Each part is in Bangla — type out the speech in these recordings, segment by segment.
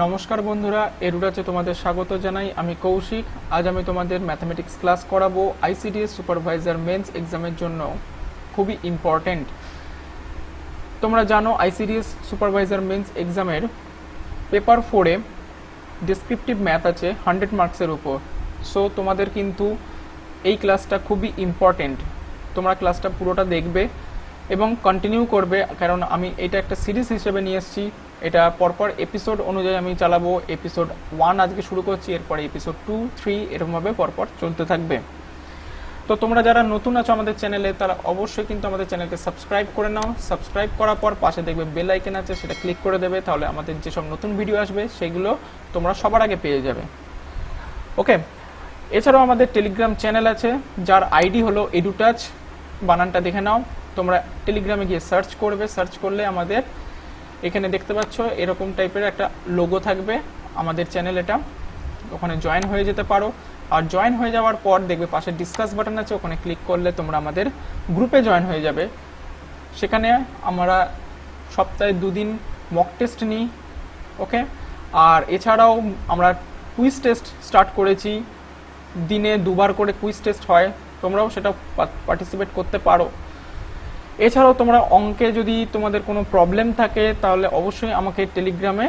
নমস্কার বন্ধুরা, এডুটাচে তোমাদের স্বাগত জানাই। আমি কৌশিক। আজ আমি তোমাদের ম্যাথামেটিক্স ক্লাস করাবো। আইসিডিএস সুপারভাইজার মেন্স এক্সামের জন্য খুবই ইম্পর্টেন্ট। তোমরা জানো আইসিডিএস সুপারভাইজার মেন্স এক্সামের পেপার 4-এ ডেসক্রিপটিভ ম্যাথ আছে 100 মার্কসের উপর। সো তোমাদের কিন্তু এই ক্লাসটা খুবই ইম্পর্টেন্ট। তোমরা ক্লাসটা পুরোটা দেখবে এবং কন্টিনিউ করবে, কারণ আমি এটা একটা সিরিজ হিসেবে নিয়ে এসেছি। এটা পরপর এপিসোড অনুযায়ী আমি চালাবো। এপিসোড 1 আজকে শুরু করছি, এরপরে এপিসোড 2, 3 এরকমভাবে পরপর চলতে থাকবে। তো তোমরা যারা নতুন আছো আমাদের চ্যানেলে, তারা অবশ্যই কিন্তু আমাদের চ্যানেলকে সাবস্ক্রাইব করে নাও। সাবস্ক্রাইব করার পর পাশে দেখবে বেল আইকন আছে, সেটা ক্লিক করে দেবে। তাহলে আমাদের যেসব নতুন ভিডিও আসবে সেগুলো তোমরা সবার আগে পেয়ে যাবে। ওকে, এছাড়াও আমাদের টেলিগ্রাম চ্যানেল আছে, যার আইডি হলো এডুটাচ। বানানটা দেখে নাও। তোমরা টেলিগ্রামে গিয়ে সার্চ করবে। সার্চ করলে আমাদের এখানে দেখতে পাচ্ছ এরকম টাইপের একটা লোগো থাকবে আমাদের চ্যানেল। এটা ওখানে জয়েন হয়ে যেতে পারো। আর জয়েন হয়ে যাওয়ার পর দেখবে পাশে ডিসকাস বাটন আছে, ওখানে ক্লিক করলে তোমরা আমাদের গ্রুপে জয়েন হয়ে যাবে। সেখানে আমরা সপ্তাহে 2 দিন মক টেস্ট নিই। ওকে, আর এছাড়াও আমরা কুইজ টেস্ট স্টার্ট করেছি। দিনে 2বার করে কুইজ টেস্ট হয়, তোমরাও সেটা পার্টিসিপেট করতে পারো। এছাড়াও তোমরা অঙ্কে যদি তোমাদের কোনো প্রবলেম থাকে তাহলে অবশ্যই আমাকে টেলিগ্রামে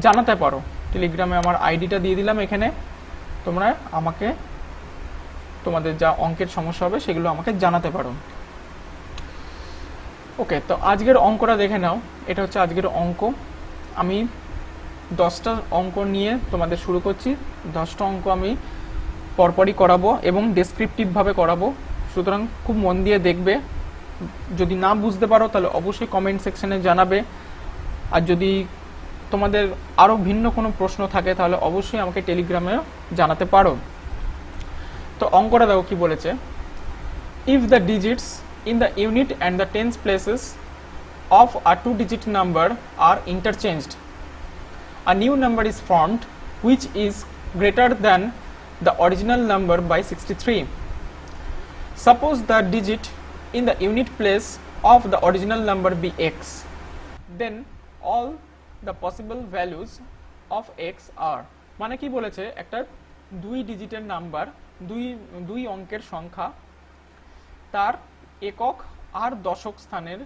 জানাতে পারো। টেলিগ্রামে আমার আইডিটা দিয়ে দিলাম এখানে। তোমরা আমাকে তোমাদের যা অঙ্কের সমস্যা হবে সেগুলো আমাকে জানাতে পারো। ওকে, তো আজকের অঙ্কটা দেখে নাও। এটা হচ্ছে আজকের অঙ্ক। আমি 10টা অঙ্ক নিয়ে তোমাদের শুরু করছি। 10টা অঙ্ক আমি পরপরই করাবো এবং ডেসক্রিপটিভভাবে করাবো, সুতরাং খুব মন দিয়ে দেখবে। যদি না বুঝতে পারো তাহলে অবশ্যই কমেন্ট সেকশনে জানাবে। আর যদি তোমাদের আরও ভিন্ন কোনো প্রশ্ন থাকে তাহলে অবশ্যই আমাকে টেলিগ্রামে জানাতে পারো। তো অঙ্কটা দেখো কি বলেছে। If the digits in the unit and the tens places of a 2-digit number আর interchanged, a new number is formed which is greater than the original number by 63. Suppose the digit in the unit place of the original number be x, then all the possible values of x are, মানে কি বলেছে, একটা 2 ডিজিটের নাম্বার, দুই অঙ্কের সংখ্যা, তার একক আর দশক স্থানের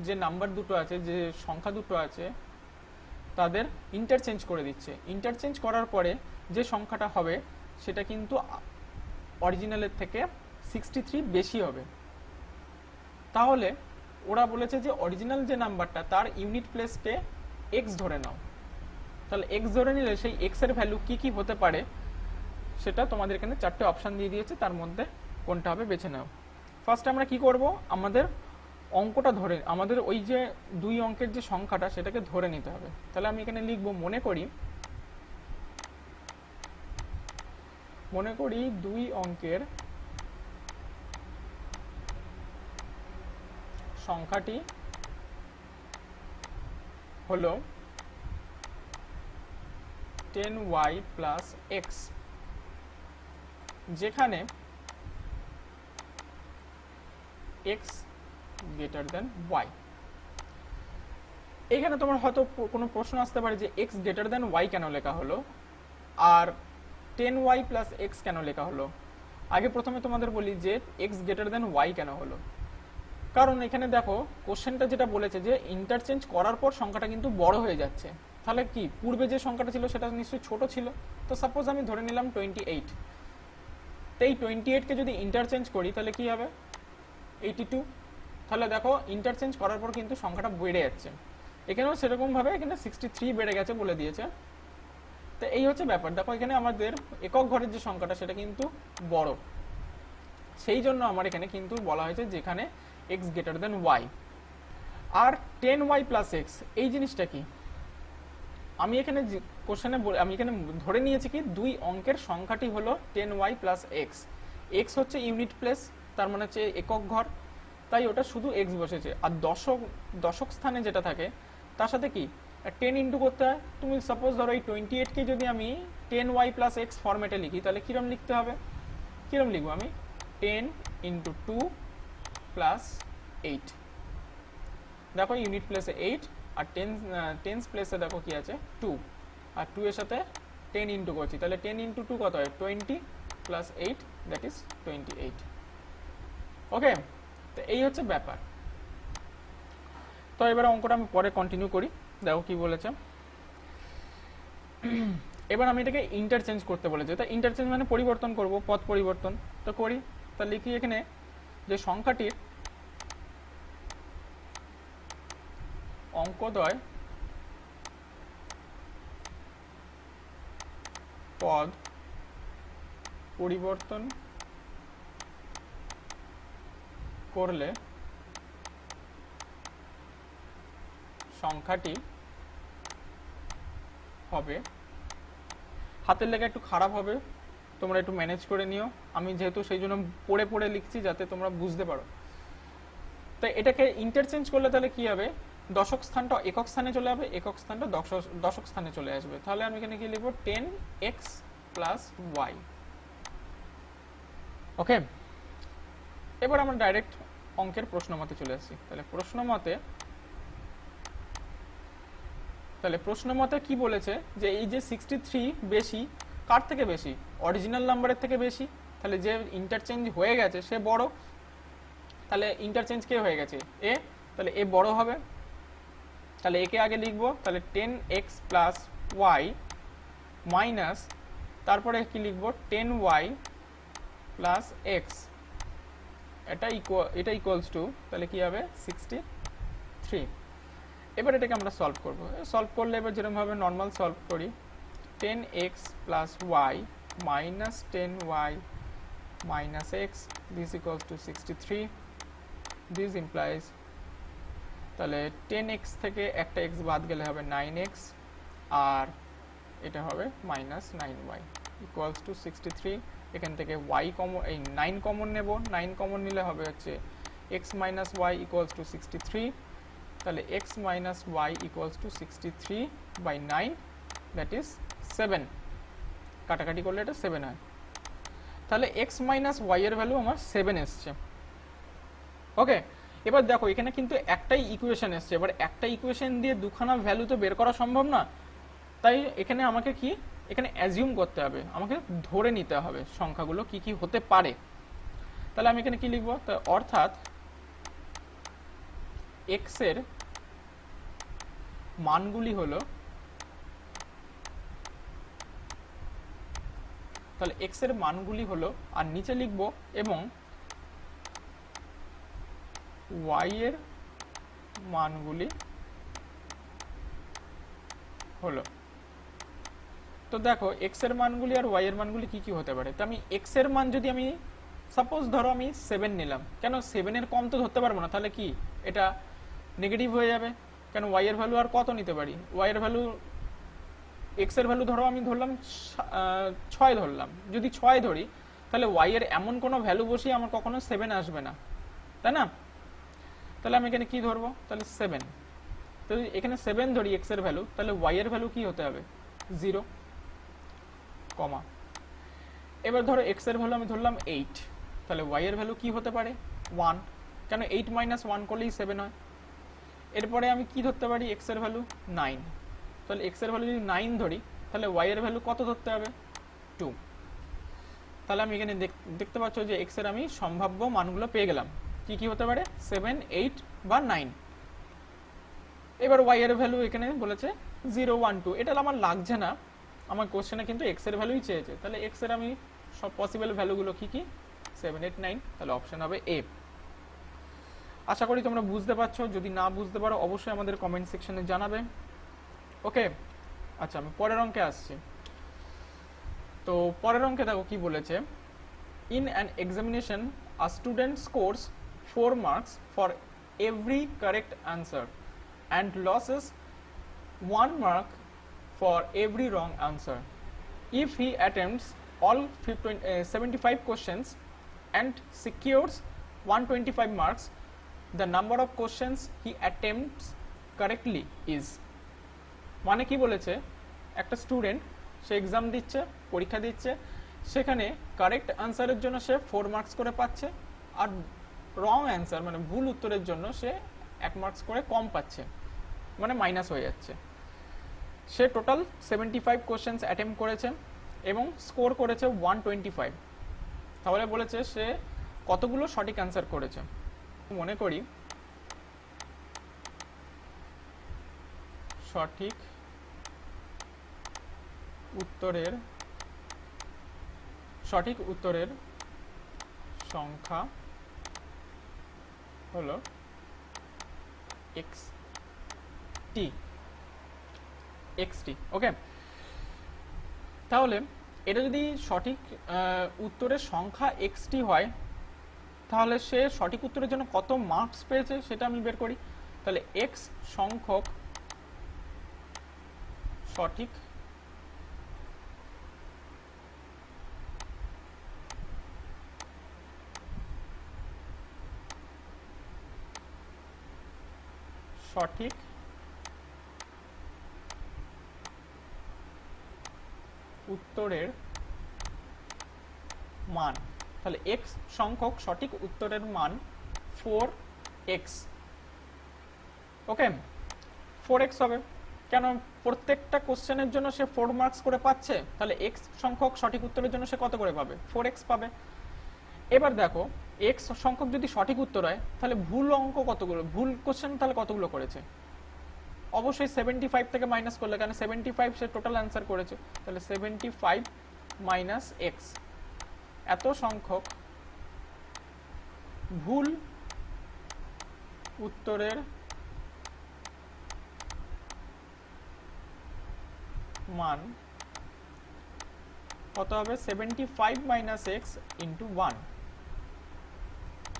যে নাম্বার দুটো আছে, যে সংখ্যা দুটো আছে, তাদের ইন্টারচেঞ্জ করে দিচ্ছে। ইন্টারচেঞ্জ করার পরে যে সংখ্যাটা হবে সেটা কিন্তু অরিজিনালের থেকে 63 বেশি হবে। তাহলে ওরা বলেছে যে অরিজিনাল যে নাম্বারটা তার ইউনিট প্লেসকে এক্স ধরে নাও। তাহলে এক্স ধরে নিলে সেই এক্স এর ভ্যালু কি কি হতে পারে সেটা তোমাদের এখানে 4টে অপশান দিয়ে দিয়েছে, তার মধ্যে কোনটা হবে বেছে নাও। ফার্স্ট আমরা কি করব, আমাদের অঙ্কটা ধরে, আমাদের ওই যে 2 অঙ্কের যে সংখ্যাটা সেটাকে ধরে নিতে হবে। তাহলে আমি এখানে লিখব, মনে করি 2 অঙ্কের সংখ্যাটি হলো 10y প্লাস এক্স, যেখানে x গ্রেটার দেন y। এখানে তোমার হয়তো কোনো প্রশ্ন আসতে পারে যে x গ্রেটার দেন y কেন লেখা হলো আর 10y প্লাস এক্স কেন লেখা হলো। আগে প্রথমে তোমাদের বলি যে x গ্রেটার দেন y কেন হলো। কারণ এখানে দেখো কোশ্চেনটা যেটা বলেছে যে ইন্টারচেঞ্জ করার পর সংখ্যাটা কিন্তু বড় হয়ে যাচ্ছে। তাহলে কি পূর্বে যে সংখ্যাটা ছিল সেটা নিশ্চয়ই ছোট ছিল। তো সাপোজ আমি ধরে নিলাম 28। তো এই 28কে যদি ইন্টারচেঞ্জ করি তাহলে কি হবে, 82। তাহলে দেখো ইন্টারচেঞ্জ করার পর কিন্তু সংখ্যাটা বেড়ে যাচ্ছে। এখানেও সেরকমভাবে এখানে 63 বেড়ে গেছে বলে দিয়েছে। তো এই হচ্ছে ব্যাপার। দেখো এখানে আমাদের একক ঘরের যে সংখ্যাটা সেটা কিন্তু বড়, সেই জন্য আমার এখানে কিন্তু বলা হয়েছে যেখানে x গ্রেটার দেন y। আর 10y প্লাস এক্স এই জিনিসটা কি, আমি এখানে কোশ্চেনে আমি এখানে ধরে নিয়েছি কি 2 অঙ্কের সংখ্যাটি হলো 10y প্লাস এক্স। এক্স হচ্ছে ইউনিট প্লেস, তার মানে হচ্ছে একক ঘর, তাই ওটা শুধু এক্স বসেছে। আর দশক স্থানে যেটা থাকে তার সাথে কি 10 ইন্টু করতে হয়। তুমি সাপোজ ধরো এই 28কে যদি আমি 10y প্লাস এক্স ফরম্যাটে লিখি তাহলে কিরম লিখতে হবে, কিরম লিখবো আমি, 10 ইন্টু 2 প্লাস 8। দেখো ইউনিট প্লেসে 8 আর টেন্স প্লেসে দেখো কি আছে 2। আর 2 এর সাথে 10 ইন্টু করছি, তাহলে 10 ইন্টু 2 কত হয় 20 প্লাস 8 দ্যাট ইজ 28। ওকে, তো এই হচ্ছে ব্যাপার। তো এবার অঙ্কটা আমি পরে কন্টিনিউ করি, দেখো কি বলেছে। এবার আমি এটাকে ইন্টারচেঞ্জ করতে বলেছে, তা ইন্টারচেঞ্জ মানে পরিবর্তন করব, পথ পরিবর্তন। তো করি, তা লিখি এখানে যে সংখ্যাটির অঙ্কদ্বয় পদ পরিবর্তন করলে সংখ্যাটি হবে, হাতের লেখা একটু খারাপ হবে, তোমরা একটু ম্যানেজ করে নিও, আমি যেহেতু সেই জন্য পড়ে পড়ে লিখছি যাতে তোমরা বুঝতে পারো। তো এটাকে ইন্টারচেঞ্জ করলে তাহলে কি হবে, দশক স্থানটা একক স্থানে চলে যাবে, একক স্থানটা দশক স্থানে চলে আসবে। তাহলে আমি এখানে কি লিখব 10x প্লাস ওয়াই। ওকে, এবার আমরা ডাইরেক্ট অঙ্কের প্রশ্ন মতে চলে আসছি। তাহলে প্রশ্ন মতে কি বলেছে যে এই যে 63 বেশি, কার থেকে বেশি, অরিজিনাল নাম্বারের থেকে বেশি। তাহলে যে ইন্টারচেঞ্জ হয়ে গেছে সে বড়, তাহলে ইন্টারচেঞ্জ কে হয়ে গেছে এ, তাহলে এ বড় হবে। তাহলে একে আগে লিখবো, তাহলে 10x প্লাস ওয়াই মাইনাস, তারপরে কি লিখবো 10y প্লাস এক্স, এটা ইকুয়ালস টু, তাহলে কি হবে 63। এবার এটাকে আমরা সলভ করব। সলভ করলে এবার যেরকমভাবে নর্মাল সলভ করি, 10x plus Y minus 10y minus X this equals to 63। This implies, তাহলে 10x থেকে একটা x বাদ গেলে হবে 9x, আর এটা হবে মাইনাস 9y ইকুয়ালস টু 63। এখান থেকে y কমন, এই 9 কমন নেব, 9 কমন নিলে হবে হচ্ছে x minus Y equals to 63। তাহলে x minus Y equals to 63 by 9 that is 7, কাটাকাটি করলে এটা 7 হয়। তাহলে x মাইনাস ওয়াই এর ভ্যালু আমার 7 এসছে। ওকে, এবার দেখো এখানে কিন্তু একটাই ইকুয়েশন এসছে, এবার একটা ইকুয়েশন দিয়ে দুখানা ভ্যালু তো বের করা সম্ভব না, তাই এখানে আমাকে কি, এখানে অ্যাজিউম করতে হবে, আমাকে ধরে নিতে হবে সংখ্যাগুলো কি কি হতে পারে। তাহলে আমি এখানে কি লিখবো, অর্থাৎ x এর মানগুলি হলো, তাহলে x এর মানগুলি হলো, আর নিচে লিখবো এবং y এর মানগুলি হলো। তো দেখো x এর মানগুলি আর y এর মানগুলি কি কি হতে পারে। তো আমি x এর মান যদি আমি সাপোজ ধরো আমি 7 নিলাম, কেন 7 এর কম তো ধরতে পারবো না, তাহলে কি এটা নেগেটিভ হয়ে যাবে, কেন y এর ভ্যালু আর কত নিতে পারি, y এর ভ্যালু, x এর ভ্যালু ধরো আমি ধরলাম 6 ধরলাম, যদি 6 ধরি তাহলে y এর এমন কোনো ভ্যালু বসিয়ে আমার কখনো 7 আসবে না, তাই না। তাহলে আমি এখানে কি ধরবো, তাহলে 7, তো এখানে 7 ধরি x এর ভ্যালু, তাহলে y এর ভ্যালু কি হতে হবে 0, কমা। এবার ধরো x এর ভ্যালু আমি ধরলাম 8, তাহলে y এর ভ্যালু কি হতে পারে 1, কেন 8 মাইনাস 1 করলেই 7 হয়। এরপরে আমি কি ধরতে পারি, x এর ভ্যালু 9, তাহলে x এর ভ্যালু যদি 9 ধরি তাহলে y এর ভ্যালু কত ধরতে হবে 2। তাহলে আমি এখানে দেখতে পাচ্ছ যে x এর আমি সম্ভাব্য মানগুলো পেয়ে গেলাম, কি কি হতে পারে 7, 8 বা 9। এবার y এর ভ্যালু এখানে বলেছে 0, 1, 2, এটা আমার লাগছে না, আমার কোশ্চেনে কিন্তু x এর ভ্যালুই চেয়েছে, তাহলে x এর আমি সব পসিবল ভ্যালুগুলো কি কি 7, 8, 9, তাহলে অপশন হবে এ। আশা করি তোমরা বুঝতে পারছো, যদি না বুঝতে পারো অবশ্যই আমাদের কমেন্ট সেকশনে জানাবে। ওকে, আচ্ছা আমি পরের অঙ্কে আসছি। তো পরের অঙ্কে দেখো কি বলেছে, in an examination a student scores 4 marks for every correct answer and losses 1 mark for every wrong answer. If he attempts all 75 questions and secures 125 marks, the number of questions he attempts correctly is. মানে কি বলেছে, একটা স্টুডেন্ট সে এক্সাম দিচ্ছে, পরীক্ষা দিচ্ছে, সেখানে কারেক্ট আনসারের জন্য সে 4 মার্কস করে পাচ্ছে, আর রং অ্যান্সার মানে ভুল উত্তরের জন্য সে 1 মার্কস করে কম পাচ্ছে, মানে মাইনাস হয়ে যাচ্ছে। সে টোটাল 75 কোশ্চেন্স অ্যাটেম্প করেছে এবং স্কোর করেছে 125। তাহলে বলেছে সে কতগুলো সঠিক অ্যান্সার করেছে। মনে করি সঠিক উত্তরের সংখ্যা হলো xt। ওকে, তাহলে এটা যদি সঠিক উত্তরের সংখ্যা xt হয়, তাহলে সে সঠিক উত্তরের জন্য কত মার্কস পেয়েছে সেটা আমি বের করি। তাহলে x সংখ্যক সঠিক উত্তরের মান, তাহলে x সংখ্যক সঠিক উত্তরের মান 4x। ওকে, 4x হবে কেন? প্রত্যেকটা কোশ্চেনের জন্য সে 4 মার্কস করে পাচ্ছে, তাহলে x সংখ্যক সঠিক উত্তরের জন্য সে কত করে পাবে? 4x পাবে। এবার দেখো x সংখ্যক যদি সঠিক উত্তর হয়, তাহলে ভুল অঙ্ক কতগুলো, ভুল কোশ্চেন তাহলে কতগুলো করেছে? অবশ্যই 75 থেকে মাইনাস করলে, কারণ 75 সে টোটাল অ্যান্সার করেছে, তাহলে 75 মাইনাস x, এত সংখ্যক ভুল উত্তরের মান কত হবে? 75 minus x into 1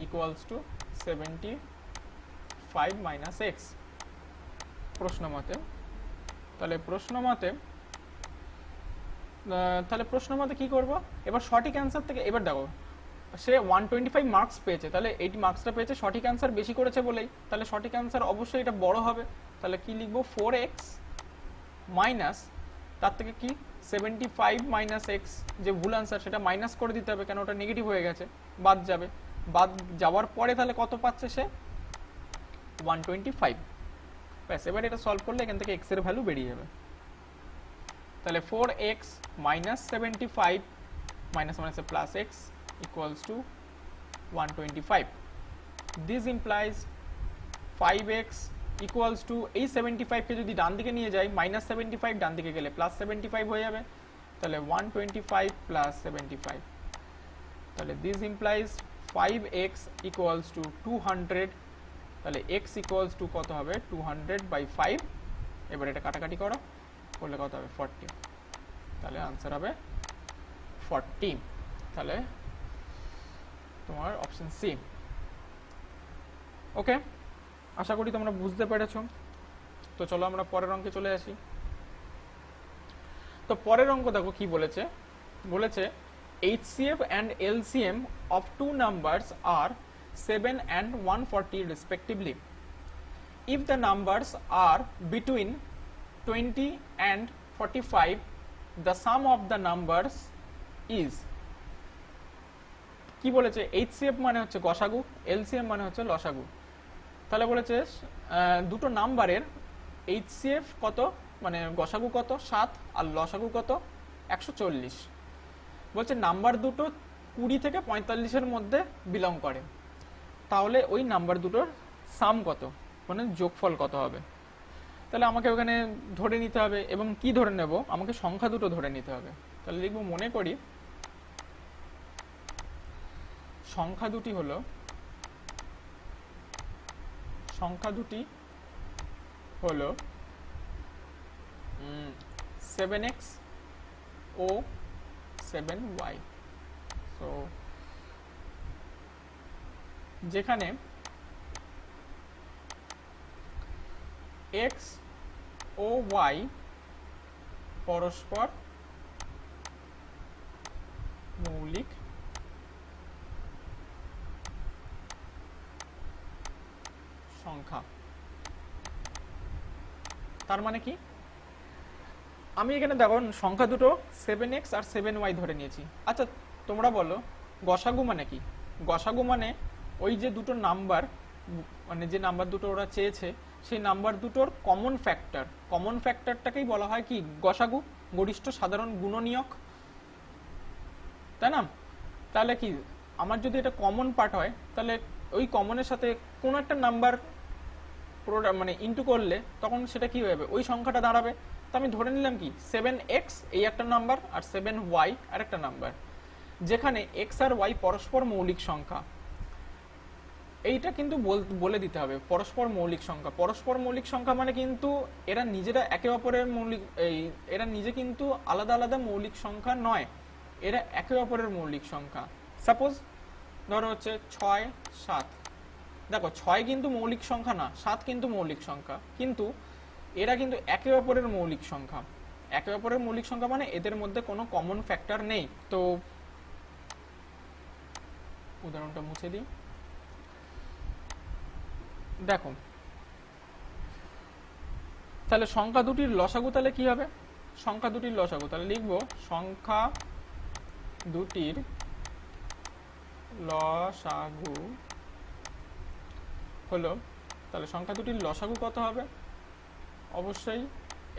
equals to 75 minus x প্রশ্ন মতে। তাহলে প্রশ্ন মতে কি করব? এবার সঠিক অ্যান্সার থেকে, এবার দেখো সে 125 মার্কস পেয়েছে, তাহলে 80 মার্কসটা পেয়েছে, সঠিক অ্যান্সার বেশি করেছে বলেই, তাহলে সঠিক অ্যান্সার অবশ্যই এটা বড় হবে। তাহলে কি লিখবো? 4x মাইনাস, তার থেকে কি 75 মাইনাস x, যে ভুল অ্যান্সার সেটা মাইনাস করে দিতে হবে, কেন ওটা নেগেটিভ হয়ে গেছে, বাদ যাবে। বাদ যাওয়ার পরে তাহলে কত পাচ্ছে সে? 125। ব্যাস, এবার এটা সলভ করলে এখান থেকে x এর ভ্যালু বেরিয়ে যাবে। তাহলে 4x মাইনাস 75 মাইনাস মাইনাসে plus x equals to 125. This implies 5x equals to এই 75 কে যদি ডান দিকে নিয়ে যাই, মাইনাস 75 ডান দিকে গেলে প্লাস 75 হয়ে যাবে, তাহলে 125 প্লাস 75, তাহলে this implies 5x equals to 200, তাহলে x equals to কত হবে? 200 by 5। এবার এটা কাটাকাটি করো, করলে কত হবে? 40, তাহলে আনসার হবে 40। তাহলে তোমার অপশন সি। ওকে, আশা করি তোমরা বুঝতে পেরেছো। তো চলো আমরা পরের অঙ্কে চলে আসি। তো পরের অঙ্ক দেখো কি বলেছে। বলেছে HCF and LCM of two numbers are 7 and 140 respectively. If the numbers are between 20 and 45, the sum of the numbers is। কি বলেছে? HCF মানে হচ্ছে গসাগু, LCM মানে হচ্ছে লসাগু। তাহলে বলেছে দুটো নাম্বারের HCF কত, মানে গসাগু কত 7 আর লসাগু কত 140। বলছে নাম্বার দুটো 20 থেকে 45-এর মধ্যে বিলং করে, তাহলে ওই নাম্বার দুটোর সাম কত, মানে যোগফল কত হবে। তাহলে আমাকে ওখানে ধরে নিতে হবে, এবং কি ধরে নেব? আমাকে সংখ্যা দুটো ধরে নিতে হবে। তাহলে লিখব, মনে করি সংখ্যা দুটি হলো 7x ও 7y। সো যেখানে x ও y পরস্পর মৌলিক সংখ্যা। তার মানে কি? আমি এখানে দেখো সংখ্যা দুটো 7x আর 7y ধরে নিয়েছি। আচ্ছা তোমরা বলো গসাগু মানে কি? গসাগু মানে ওই যে দুটো নাম্বার, মানে যে নাম্বার দুটো ওরা চেয়েছে সেই নাম্বার দুটোর কমন ফ্যাক্টর, কমন ফ্যাক্টরটাকেই বলা হয় কি গসাগু, গরিষ্ঠ সাধারণ গুণনীয়ক, তাই না? তাহলে কি আমার যদি এটা কমন পার্ট হয়, তাহলে ওই কমনের সাথে কোনো একটা নাম্বার মানে ইন্টু করলে তখন সেটা কি হয়ে যাবে, ওই সংখ্যাটা দাঁড়াবে। তো আমি ধরে নিলাম কি 7x এই একটা নাম্বার আর 7y আর একটা নাম্বার, যেখানে x আর y পরস্পর মৌলিক সংখ্যা। এইটা কিন্তু বলে দিতে হবে পরস্পর মৌলিক সংখ্যা। পরস্পর মৌলিক সংখ্যা মানে কিন্তু এরা নিজেরা একে অপরের মৌলিক, এরা নিজে কিন্তু আলাদা আলাদা মৌলিক সংখ্যা নয়, এরা একে অপরের মৌলিক সংখ্যা। সাপোজ ধরো হচ্ছে 6 7, দেখো 6 কিন্তু মৌলিক সংখ্যা না, 7 কিন্তু মৌলিক সংখ্যা, কিন্তু এরা কিন্তু একে অপরের মৌলিক সংখ্যা। একে অপরের মৌলিক সংখ্যা মানে এদের মধ্যে কোনো কমন ফ্যাক্টর নেই। তো উদাহরণটা মুছে দিই। দেখো তাহলে সংখ্যা দুটির লসাগু তাহলে কি হবে, সংখ্যা দুটির লসাগু তাহলে লিখবো সংখ্যা দুটির লসাগু হলো, তাহলে সংখ্যা দুটির লসাগু কত হবে, অবশ্যই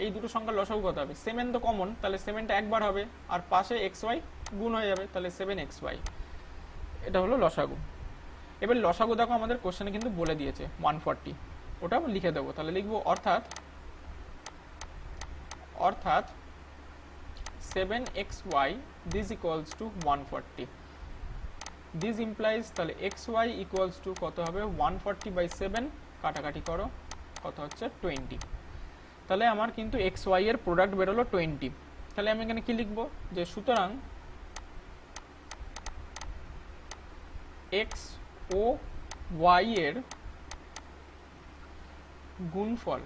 এই দুটো সংখ্যার লসাগু কত হবে, 7 তো কমন, তাহলে 7টা একবার হবে আর পাশে xy গুণ হয়ে যাবে, তাহলে 7xy, এটা হলো লসাগু। এবার লসাগু দেখো আমাদের কোশ্চেনে কিন্তু বলে দিয়েছে 140, ওটা লিখে দেবো। তাহলে লিখবো অর্থাৎ 7xy this equals to 140, this implies তাহলে xy equals to কত হবে 140/7, কাটাকাটি করো কত হচ্ছে 20। তাহলে আমার কিন্তু xy এর প্রোডাক্ট বেরোলো 20। তাহলে আমি এখানে কি লিখবো, যে সুতরাং x ও y এর গুণফল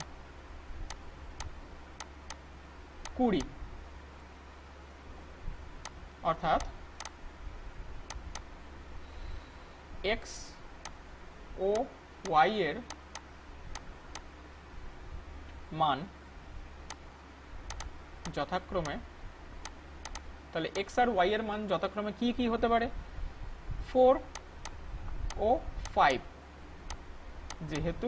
20, অর্থাৎ x ও y এর মান যথাক্রমে, তাহলে x আর y এর মান যথাক্রমে কি কি হতে পারে, 4 ও 5, যেহেতু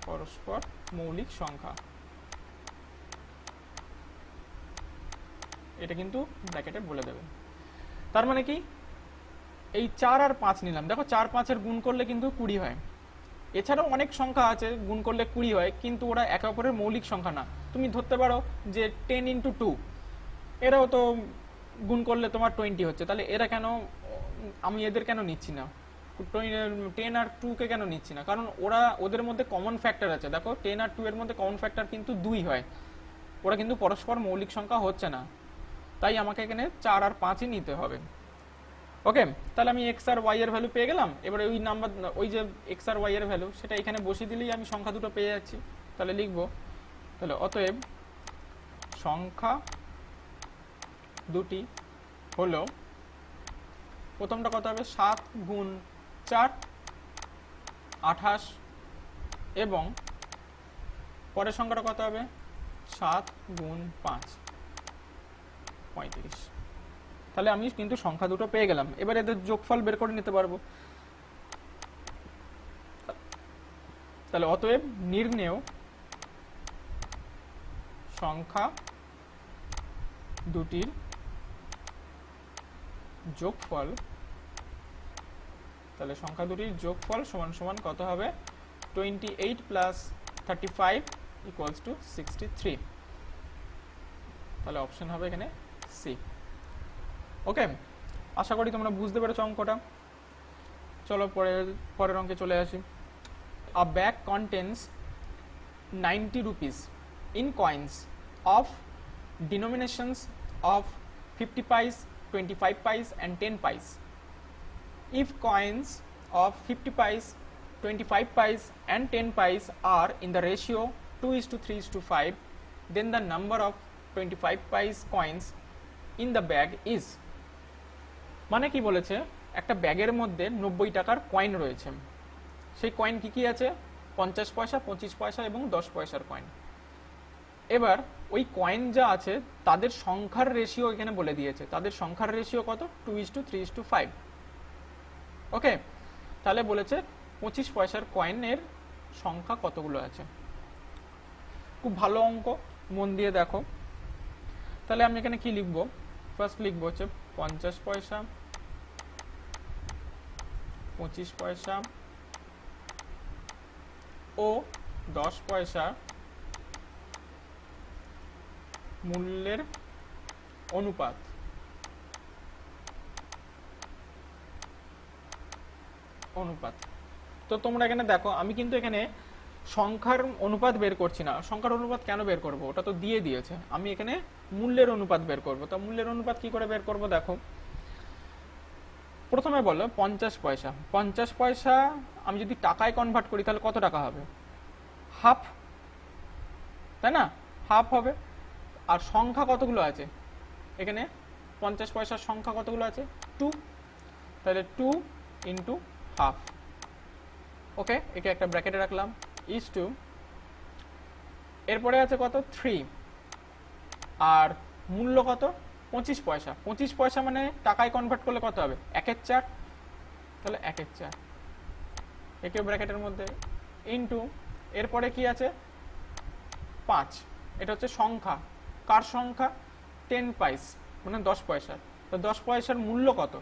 পরস্পর মৌলিক সংখ্যা। এটা কিন্তু ব্র্যাকেটে বলে দেবেন। তার মানে কি এই 4 আর 5 নিলাম, দেখো 4 5 এর গুণ করলে কিন্তু 20 হয়। এছাড়াও অনেক সংখ্যা আছে গুণ করলে 20 হয়, কিন্তু ওরা একে অপরের মৌলিক সংখ্যা না। তুমি ধরতে পারো যে 10 × 2, এরাও তো গুণ করলে তোমার 20 হচ্ছে, তাহলে এরা কেন, আমি এদের কেন নিচ্ছি না, 10 আর 2-কে কেন নিচ্ছি না, কারণ ওদের মধ্যে কমন ফ্যাক্টর আছে। দেখো 10 আর 2 এর মধ্যে কমন ফ্যাক্টর কিন্তু 2 হয়, ওরা কিন্তু পরস্পর মৌলিক সংখ্যা হচ্ছে না, তাই আমাকে এখানে 4 আর 5ই নিতে হবে। ওকে, তাহলে আমি x আর y এর ভ্যালু পেয়ে গেলাম। এবারে ওই নাম্বার, ওই যে x আর y এর ভ্যালু, সেটা এখানে বসিয়ে দিলেই আমি সংখ্যা দুটো পেয়ে যাচ্ছি। তাহলে লিখবো, তাহলে অতএব সংখ্যা দুটি হলো, প্রথমটা কত হবে 7 × 4 28, এবং পরের সংখ্যাটা কত হবে 7 × 5 35। তাহলে আমি কিন্তু সংখ্যা দুটো পেয়ে গেলাম। এবার এদের যোগফল বের করে নিতে পারবো। তাহলে অতএব নির্ণেয় সংখ্যা দুটির যোগফল, তাহলে সংখ্যা দুটির যোগফল সমান সমান কত হবে 28 + 35 = 63। তাহলে অপশন হবে এখানে সি। ওকে, আশা করি তোমরা বুঝতে পেরেছো অঙ্কটা। চলো পরের অঙ্কে চলে আসি। A bag contains 90 rupees in coins of denominations of 50 paise, 25 paise and 10 paise. If coins of 50 paise, 25 paise and 10 paise are in the ratio 2:3:5, then the number of 25 paise coins in the bag is, মানে কি বলেছে, একটা ব্যাগের মধ্যে 90 টাকার কয়েন রয়েছে। সেই কয়েন কি কি আছে, 50 পয়সা, 25 পয়সা এবং 10 পয়সার কয়েন। এবার ওই কয়েন যা আছে তাদের সংখ্যার রেশিও এখানে বলে দিয়েছে। তাদের সংখ্যার রেশিও কত, 2:3:5। ওকে, তাহলে বলেছে 25 পয়সার কয়েনের সংখ্যা কতগুলো আছে। খুব ভালো অঙ্ক, মন দিয়ে দেখো। তাহলে আমি এখানে কি লিখব, ফার্স্ট লিখবো হচ্ছে 50 পয়সা, 25 পয়সা ও 10 পয়সা মূল্যের অনুপাত। তো তোমরা এখানে দেখো, আমি কিন্তু এখানে সংখ্যার অনুপাত বের করছি না। সংখ্যার অনুপাত কেন বের করব, ওটা তো দিয়ে দিয়েছে। আমি এখানে মূল্যের অনুপাত বের করব। তো মূল্যের অনুপাত কি করে বের করব, দেখো প্রথমে বলো 50 পয়সা। 50 পয়সা আমি যদি টাকায় কনভার্ট করি তাহলে কত টাকা হবে, হাফ, তাই না, হাফ হবে। আর সংখ্যা কতগুলো আছে এখানে, 50 পয়সার সংখ্যা কতগুলো আছে, 2, তাহলে 2 ইন্টু হাফ। ওকে, একে একটা ব্র্যাকেটে রাখলাম, ইজ টু, এরপরে আছে কত 3, আর মূল্য কত 25 পয়সা। 25 পয়সা মানে টাকায় কনভার্ট করলে কত হবে, 1/4, তাহলে 1/4, একে ব্র্যাকেটের মধ্যে ইন্টু, এরপরে কি আছে 5, এটা হচ্ছে সংখ্যা, কার সংখ্যা 10 পয়স মানে 10 পয়সার। তো 10 পয়সার মূল্য কত,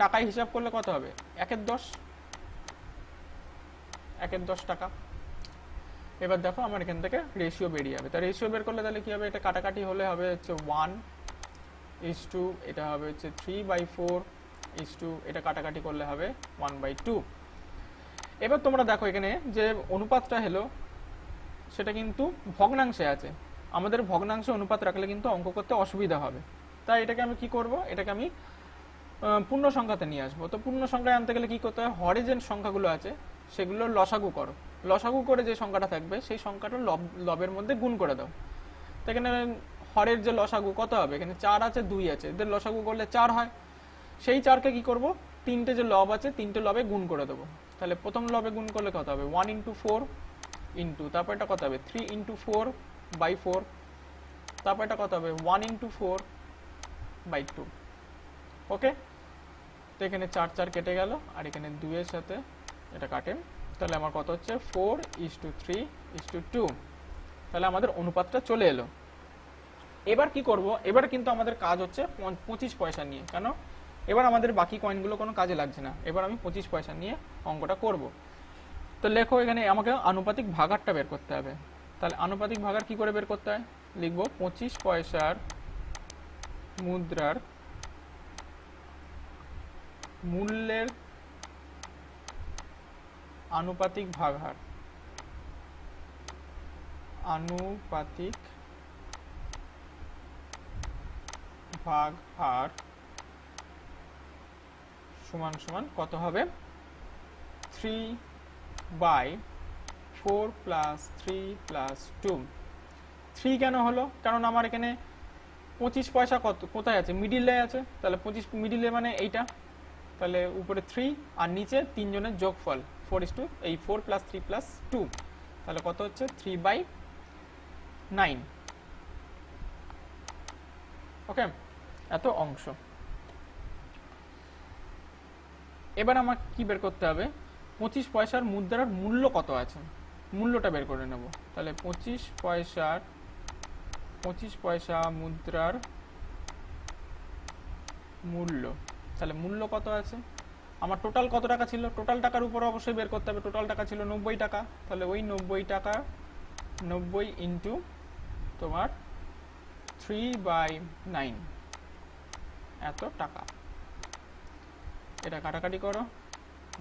টাকায় হিসাব করলে কত হবে, 1/10, 1/10 টাকা। এবার দেখো আমার এখান থেকে রেশিও বেরিয়ে যাবে। তা রেশিও বের করলে তাহলে কি হবে, এটা কাটাকাটি হলে হবে হচ্ছে 1:2, এটা হবে হচ্ছে 3/4, এটা কাটাকাটি করলে হবে 1/2। এবার তোমরা দেখো এখানে যে অনুপাতটা হলো সেটা কিন্তু ভগ্নাংশে আছে। আমাদের ভগ্নাংশে অনুপাত রাখলে কিন্তু অঙ্ক করতে অসুবিধা হবে। তাই এটাকে আমি কি করব, এটাকে আমি পূর্ণ সংখ্যাতে নিয়ে আসবো। তো পূর্ণ সংখ্যায় আনতে গেলে কি করতে হয়, হরে যে সংখ্যাগুলো আছে সেগুলো লসাগু করো। লসাগু করে যে সংখ্যাটা থাকবে সেই সংখ্যাটা লবের মধ্যে গুণ করে দাও। তো এখানে হরের যে লসাগু কত হবে, এখানে 4 আছে 2 আছে, এদের লসাগু করলে 4 হয়। সেই 4কে কি করব, তিনটে যে লব আছে তিনটে লবে গুণ করে দেবো। তাহলে প্রথম লবে গুণ করলে কত হবে 1 × 4 ইন্টু, তারপর এটা কত হবে 3 × 4/4, তারপর এটা কত হবে 1 × 4/2। ওকে, তো এখানে 4 4 কেটে গেল, আর এখানে 2 এর সাথে এটা কাটে, তাহলে আমার কত হচ্ছে 4:3:2। তাহলে আমাদের অনুপাতটা চলে এলো। এবার কি করব, এবার কিন্তু আমাদের কাজ হচ্ছে 25 পয়সা নিয়ে। কেন, এবার আমাদের বাকি কয়েনগুলো কোনো কাজে লাগছে না, এবার আমি 25 পয়সা নিয়ে অঙ্কটা করব। তো লেখো এখানে আমাকে আনুপাতিক ভাগারটা বের করতে হবে। তাহলে আনুপাতিক ভাগার কি করে বের করতে হয়, লিখব 25 পয়সার মুদ্রার মূল্যের আনুপাতিক ভাগহার, আনুপাতিক ভাগহার সমান সমান কত হবে, 3/4 + 3 + 2। 3 কেন হলো, কারণ আমার এখানে 25 পয়সা কোথায় আছে, মিডিলে আছে। তাহলে 25 মিডিলে মানে এইটা, তাহলে উপরে 3 আর নিচে 3 জনের যোগফল 4 + 3 + 2, তাহলে কত হচ্ছে 3/9। ওকে, এত অংশ। এবার আমাকে কি বের করতে হবে, 25 পয়সার মুদ্রার মূল্য কত আছে, মূল্যটা বের করে নেব। তাহলে 25 পয়সা মুদ্রার মূল্য, তাহলে মূল্য কত আছে, আমার টোটাল কত টাকা ছিল, টোটাল টাকার উপর অবশ্যই বের করতে হবে। টোটাল টাকা ছিল 90 টাকা, তাহলে ওই 90 টাকা 90 ইন্টু তোমার 3/9, এত টাকা। এটা কাটাকাটি করো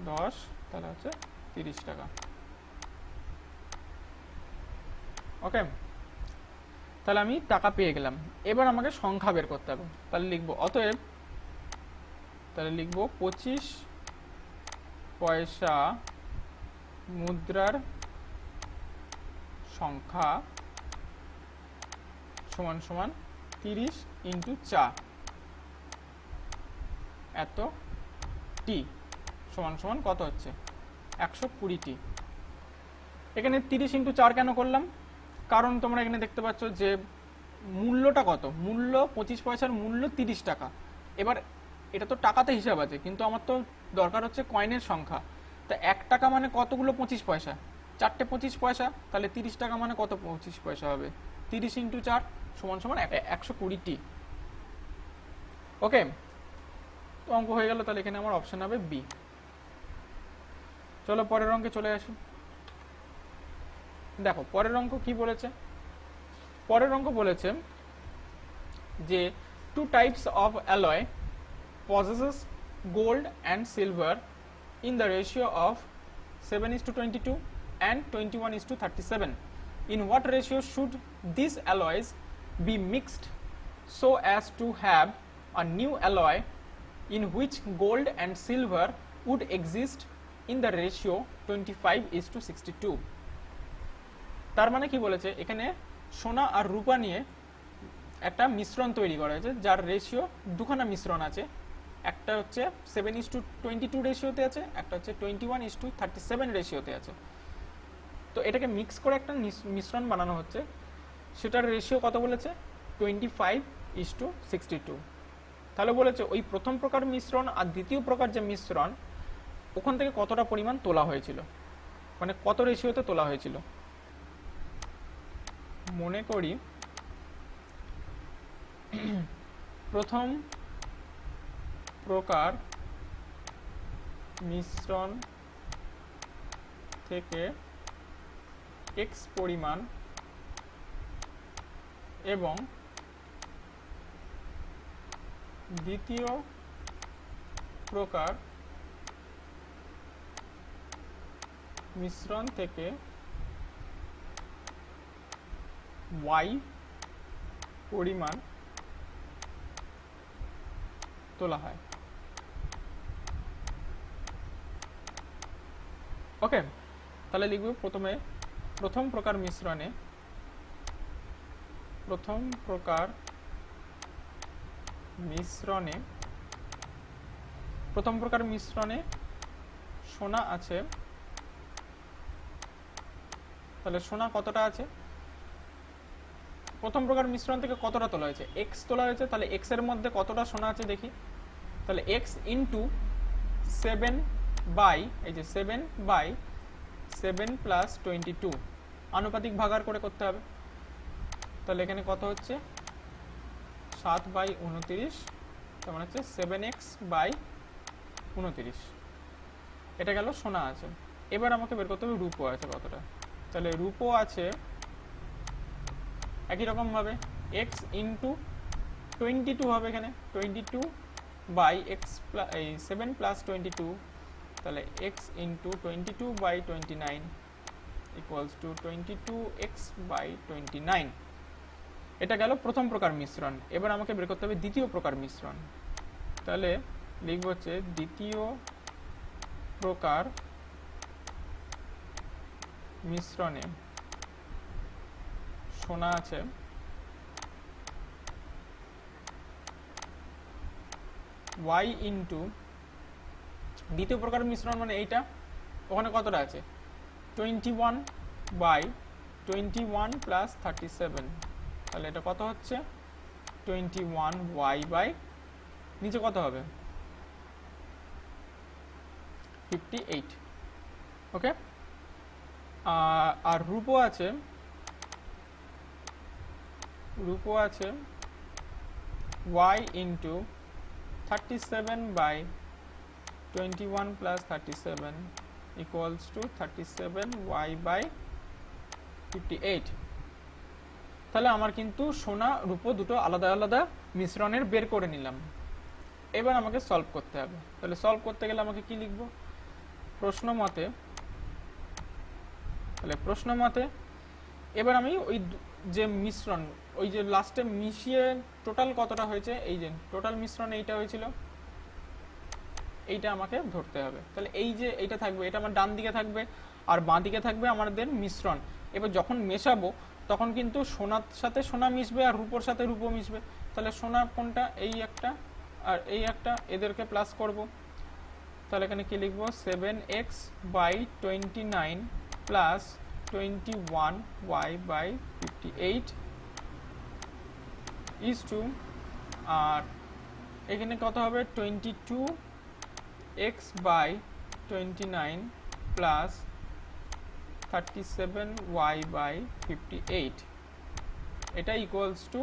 10, তাহলে হচ্ছে 30 টাকা। ওকে, তাহলে আমি টাকা পেয়ে গেলাম। এবার আমাকে সংখ্যা বের করতে হবে। তাহলে লিখবো অতএব, তাহলে লিখবো 25 পয়সা মুদ্রার সংখ্যা সমান সমান 30 × 4 এত টি সমান সমান কত হচ্ছে 120টি। এখানে 30 × 4 কেন করলাম, কারণ তোমরা এখানে দেখতে পাচ্ছ যে মূল্যটা কত, মূল্য 25 পয়সার মূল্য 30 টাকা। এবার এটা তো টাকাতে হিসাব আছে, কিন্তু আমার তো দরকার হচ্ছে কয়েনের সংখ্যা। তা 1 টাকা মানে কতগুলো 25 পয়সা? 4টে 25 পয়সা। তাহলে 30 টাকা মানে কত 25 পয়সা হবে? 30 × 4 সমান সমান 120টি। ওকে, তো অঙ্ক হয়ে গেল। তাহলে এখানে আমার অপশন হবে বি। চলো পরের অঙ্কে চলে আসি। দেখো পরের অঙ্ক কি বলেছে। পরের অঙ্ক বলেছে যে 2 types of alloy possesses gold and silver in the ratio of 7:22 and 21:37. In what ratio should these alloys be mixed so as to have a new alloy in which gold and silver would exist in the ratio 25:62? তার মানে কি বলেছে, এখানে সোনা আর রূপা নিয়ে একটা মিশ্রণ তৈরি করা হয়েছে, যার রেশিও দুখানা মিশ্রণ আছে। একটা হচ্ছে 7:22 রেশিওতে আছে, একটা হচ্ছে 21:37 রেশিওতে আছে। তো এটাকে মিক্স করে একটা মিশ্রণ বানানো হচ্ছে, সেটার রেশিও কত বলেছে? 25:62। তাহলে বলেছে ওই প্রথম প্রকার মিশ্রণ আর দ্বিতীয় প্রকার যে মিশ্রণ, ওখান থেকে কতটা পরিমাণ তোলা হয়েছিল, মানে কত রেশিওতে তোলা হয়েছিল। মনে করি প্রথম প্রকার মিশ্রণ থেকে x পরিমাণ এবং দ্বিতীয় প্রকার মিশ্রণ থেকে y পরিমাণ তোলা হয়। ওকে, তাহলে লিখব প্রথমে প্রথম প্রকার মিশ্রণে সোনা আছে। তাহলে সোনা কতটা আছে? প্রথম প্রকার মিশ্রণ থেকে কতটা তোলা হয়েছে? x তোলা হয়েছে। তাহলে x এর মধ্যে কতটা সোনা আছে দেখি। তাহলে x ইন্টু 7 বাই, এই যে 7/7 প্লাস 22, আনুপাতিক ভাগার করে করতে হবে। তাহলে এখানে কত হচ্ছে? 7/29, তার মানে হচ্ছে 7x/29। এটা গেল সোনা আছে। এবার আমাকে বের করতে হবে রূপো আছে কতটা। তাহলে রূপো আছে একই রকম ভাবে x ইন্টু 22 হবে, এখানে 22/x 7 প্লাস 22, তাহলে x into 22/29 equals to 22x/29। এটা গেল প্রথম প্রকার মিশ্রণ। এবার আমাকে বের করতে হবে দ্বিতীয় প্রকার মিশ্রণ। তাহলে লিখব হচ্ছে দ্বিতীয় প্রকার মিশ্রণে সোনা আছে y ইন্টু, দ্বিতীয় প্রকার মিশ্রণ মানে এইটা, ওখানে কতটা আছে? 21/21 প্লাস 37, তাহলে এটা কত হচ্ছে? 21y/ নিচে কত হবে? 58। ওকে, আর রূপো আছে y into 37/21 plus 37 equals to 37y/58। তাহলে আমার কিন্তু সোনা রূপো দুটো আলাদা আলাদা মিশ্রণের বের করে নিলাম। এবার আমাকে সলভ করতে হবে। তাহলে সলভ করতে গেলে আমাকে কি লিখব? প্রশ্ন মতে এবার আমি ওই যে মিশ্রণ, ওই যে লাস্টে মিশিয়ে টোটাল কতটা হয়েছে, এই যে টোটাল মিশ্রণ এইটা হয়েছিল, এইটা আমাকে ধরতে হবে। তাহলে এই যে এইটা থাকবে, এটা আমার ডান দিকে থাকবে, আর বাঁ দিকে থাকবে আমাদের মিশ্রণ। এবার যখন মেশাবো তখন কিন্তু সোনার সাথে সোনা মিশবে আর রূপোর সাথে রূপো মিশবে। তাহলে সোনা কোনটা? এই একটা আর এই একটা, এদেরকে প্লাস করব। তাহলে এখানে কি লিখবো? 7x/29 plus 21y/58 is two, আর এখানে কত হবে? 22 x by 29 plus 37y by 58, এটা ইকুয়ালস টু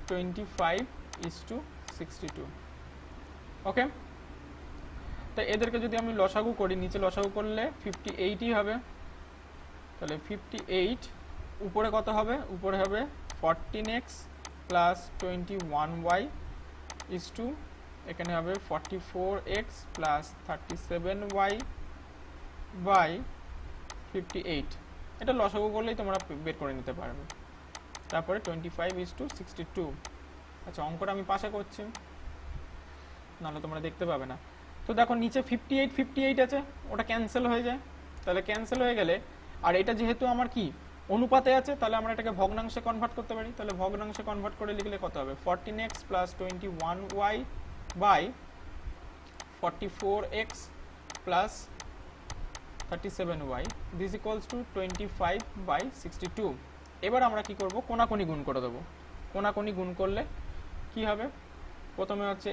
25:62। ওকে, তো এদেরকে যদি আমি লসাগু করি, নিচে লসাগু করলে 58ই হবে। তাহলে 58 উপরে কত হবে? উপরে হবে 14x plus 21y is to এখানে হবে 44x প্লাস 37y বাই 58। এটা লসাগু করলেই তোমরা বের করে নিতে পারবে। তারপরে 25:62। আচ্ছা, অঙ্কটা আমি পাশে করছি, নাহলে তোমরা দেখতে পাবে না। তো দেখো নিচে 58 আছে, ওটা ক্যান্সেল হয়ে যায়। তাহলে ক্যান্সেল হয়ে গেলে, আর এটা যেহেতু আমার কি অনুপাতে আছে, তাহলে আমরা এটাকে ভগ্নাংশে কনভার্ট করতে পারি। তাহলে ভগ্নাংশে কনভার্ট করে লিখলে কত হবে? 14x plus 21y by 44x plus 37y this equals to 25/62। এবার আমরা কি করব? কোনাকুনি গুণ করে দেবো। কোনাকুনি গুণ করলে কি হবে? প্রথমে হচ্ছে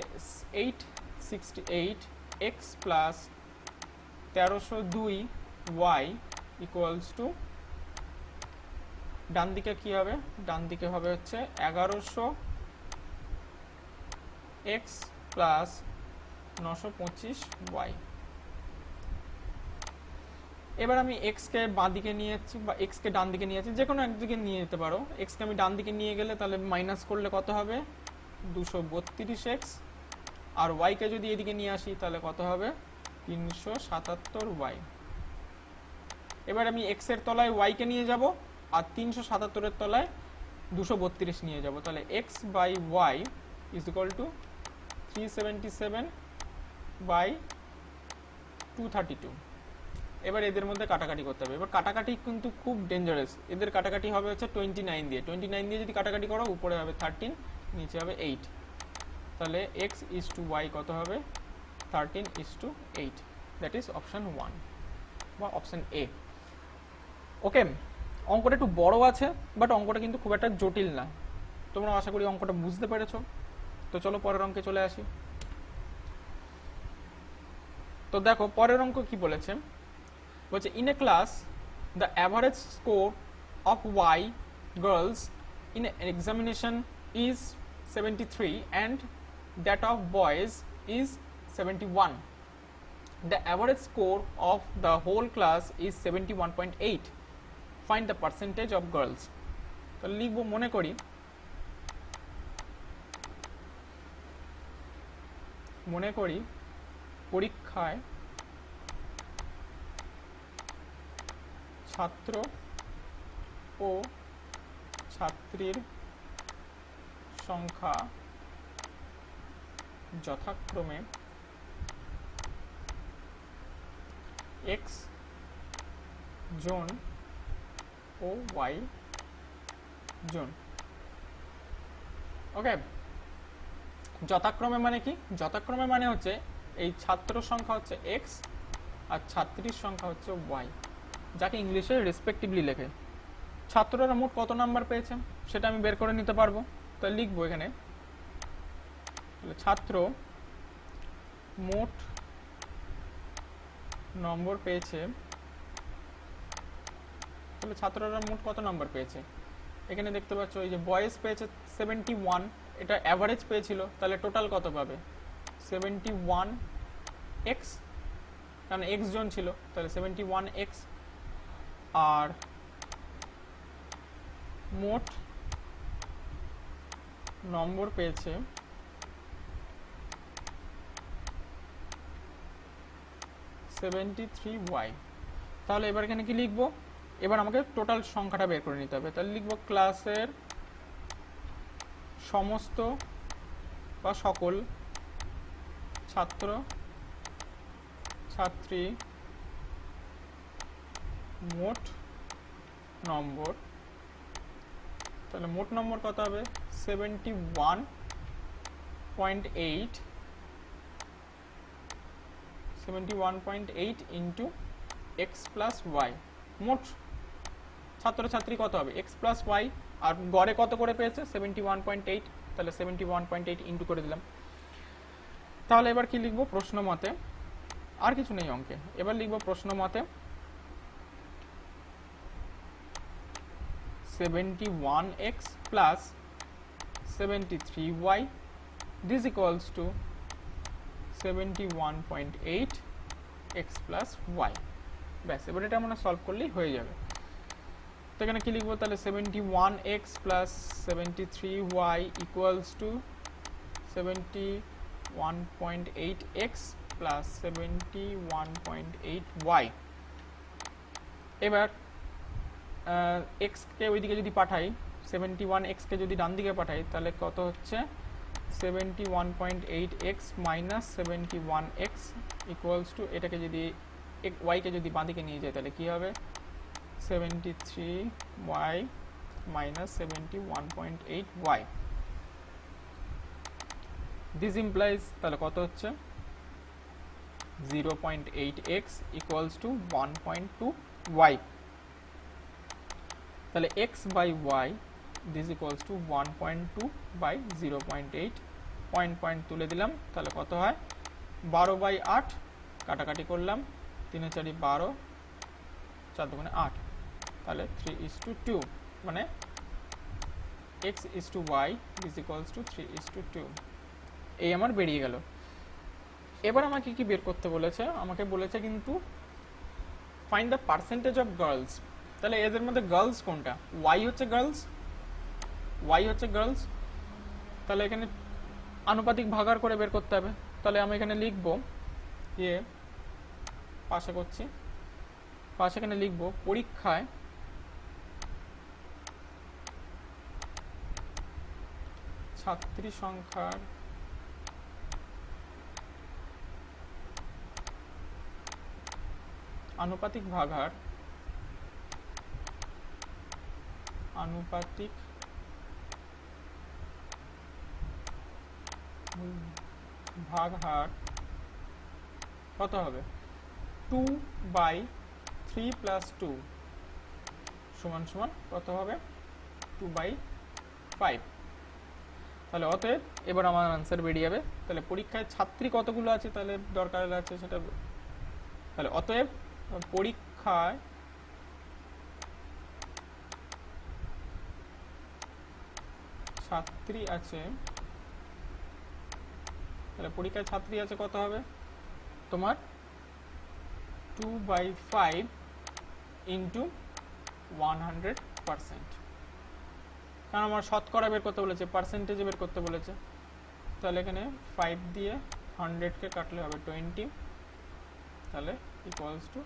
868x plus 1302y equals to, ডান দিকে কি হবে? ডান দিকে হবে হচ্ছে 1100x প্লাস 925y। এবার আমি এক্সকে বাঁ দিকে নিয়ে যাচ্ছি, বা এক্সকে ডান দিকে নিয়ে যাচ্ছি, যে কোনো একদিকে নিয়ে যেতে পারো। এক্সকে আমি ডান দিকে নিয়ে গেলে তাহলে মাইনাস করলে কত হবে? 232x। আর ওয়াইকে যদি এদিকে নিয়ে আসি তাহলে কত হবে? 377y। এবার আমি এক্স এর তলায় ওয়াইকে নিয়ে যাব, আর 377-এর তলায় 232 নিয়ে যাব। তাহলে X by Y is equal to 377/232। এবার এদের মধ্যে কাটাকাটি করতে হবে। এবার কাটাকাটি কিন্তু খুব ডেঞ্জারাস। এদের কাটাকাটি হবে হচ্ছে 29 দিয়ে। 29 দিয়ে যদি কাটাকাটি করো, উপরে হবে 13, নিচে হবে 8। তাহলে x ইজ টু y কত হবে? 13:8। দ্যাট ইজ অপশন 1 বা অপশন এ। ওকে, অঙ্কটা একটু বড় আছে, বাট অঙ্কটা কিন্তু খুব একটা জটিল না। তোমরা আশা করি অঙ্কটা বুঝতে পেরেছো। তো চলো পরের অঙ্কে চলে আসি। তো দেখো পরের অঙ্ক কি বলেছে। বলছে in a class the average score of Y girls in examination is 73 and that of boys is 71. The average score of the whole class is 71.8. Find the percentage of girls. তো লিখবো, মনে করি পরীক্ষায় ছাত্র ও ছাত্রীর সংখ্যা যথাক্রমে x জন ও y জন। ওকে, যথাক্রমে মানে কি? যথাক্রমে মানে হচ্ছে এই ছাত্র সংখ্যা হচ্ছে x আর ছাত্রীর সংখ্যা হচ্ছে y, যাকে ইংলিশে রেসপেক্টিভলি লেখে। ছাত্ররা মোট কত নাম্বার পেয়েছে সেটা আমি বের করে নিতে পারবো। তাহলে লিখবো এখানে, ছাত্র মোট নম্বর পেয়েছে। তাহলে ছাত্ররা মোট কত নাম্বার পেয়েছে? এখানে দেখতে পাচ্ছ এই যে বয়েজ পেয়েছে 71, এটা অ্যাভারেজ পেয়েছিল। তাহলে টোটাল কত পাবে? 71x, কারণ x জন ছিল, তাহলে 71x। আর মোট নম্বর পেয়েছে 73y। তাহলে এবার এখানে কি লিখবো? এবার আমাকে টোটাল সংখ্যাটা বের করে নিতে হবে। তাহলে লিখবো ক্লাসের সমস্ত বা সকল ছাত্র ছাত্রী মোট নম্বর। তাহলে মোট নম্বর কত হবে? 71.8 ইন্টু x প্লাস ওয়াই। মোট ছাত্রছাত্রী কত হবে? x প্লাস ওয়াই, আর গড়ে কত করে পেয়েছে? 71.8। তাহলে 71.8 ইন্টু করে দিলাম। তাহলে এবার কি লিখবো? প্রশ্ন মতে আর কিছু নেই অঙ্কে। এবার লিখব প্রশ্ন মতে 71x plus 73y this equals to 71.8x plus Y. ব্যাস, এবার এটা আমরা সলভ করলেই হয়ে যাবে। তো এখানে কি লিখবো তাহলে 71x plus 73y equals to 71.8x plus 71.8y। এবার এক্সকে ওইদিকে যদি পাঠাই, 71xকে যদি ডান দিকে পাঠাই তাহলে কত হচ্ছে 71.8x minus 71x equals to, এটাকে যদি ওয়াইকে যদি বাঁ দিকে নিয়ে যায় তাহলে কি হবে 73y minus 71.8y। This implies তাহলে কত হচ্ছে 0.8x ইকুয়ালস টু 1.2y। তাহলে x by y this equals to 1.2 by 0.8, point তুলে দিলাম, তাহলে কত হয় 12/8, কাটাকাটি করলাম, 3 4 12, 4 2 8, তাহলে 3:2, মানে x is to y is equals to 3:2। এই আমার বেরিয়ে গেল। এবার আমাকে কি বের করতে বলেছে, আমাকে বলেছে কিন্তু find the percentage of girls. তাহলে এদের মধ্যে গার্লস কোনটা, ওয়াই হচ্ছে গার্লস, তাহলে এখানে আনুপাতিক ভাগার করে বের করতে হবে। তাহলে আমি এখানে লিখব পাশে এখানে লিখব পরীক্ষায় ছাত্রী সংখ্যার আনুপাতিক ভাগার কত হবে 2/3 প্লাস 2 সমান সমান কত হবে 2/5। তাহলে অতএব এবার আমার আনসার বেরিয়ে যাবে। তাহলে পরীক্ষায় ছাত্রী কতগুলো আছে তাহলে দরকার আছে সেটা, তাহলে অতএব পরীক্ষায় ছাত্রী আছে, তাহলে পরীক্ষায় ছাত্রী আছে কত হবে তোমার 2/5 ইন্টু 100%, কারণ আমার শতকরা বের করতে বলেছে, পার্সেন্টেজে বের করতে বলেছে। তাহলে এখানে 5 দিয়ে 100কে কাটলে হবে 20, তাহলে ইকুয়ালস টু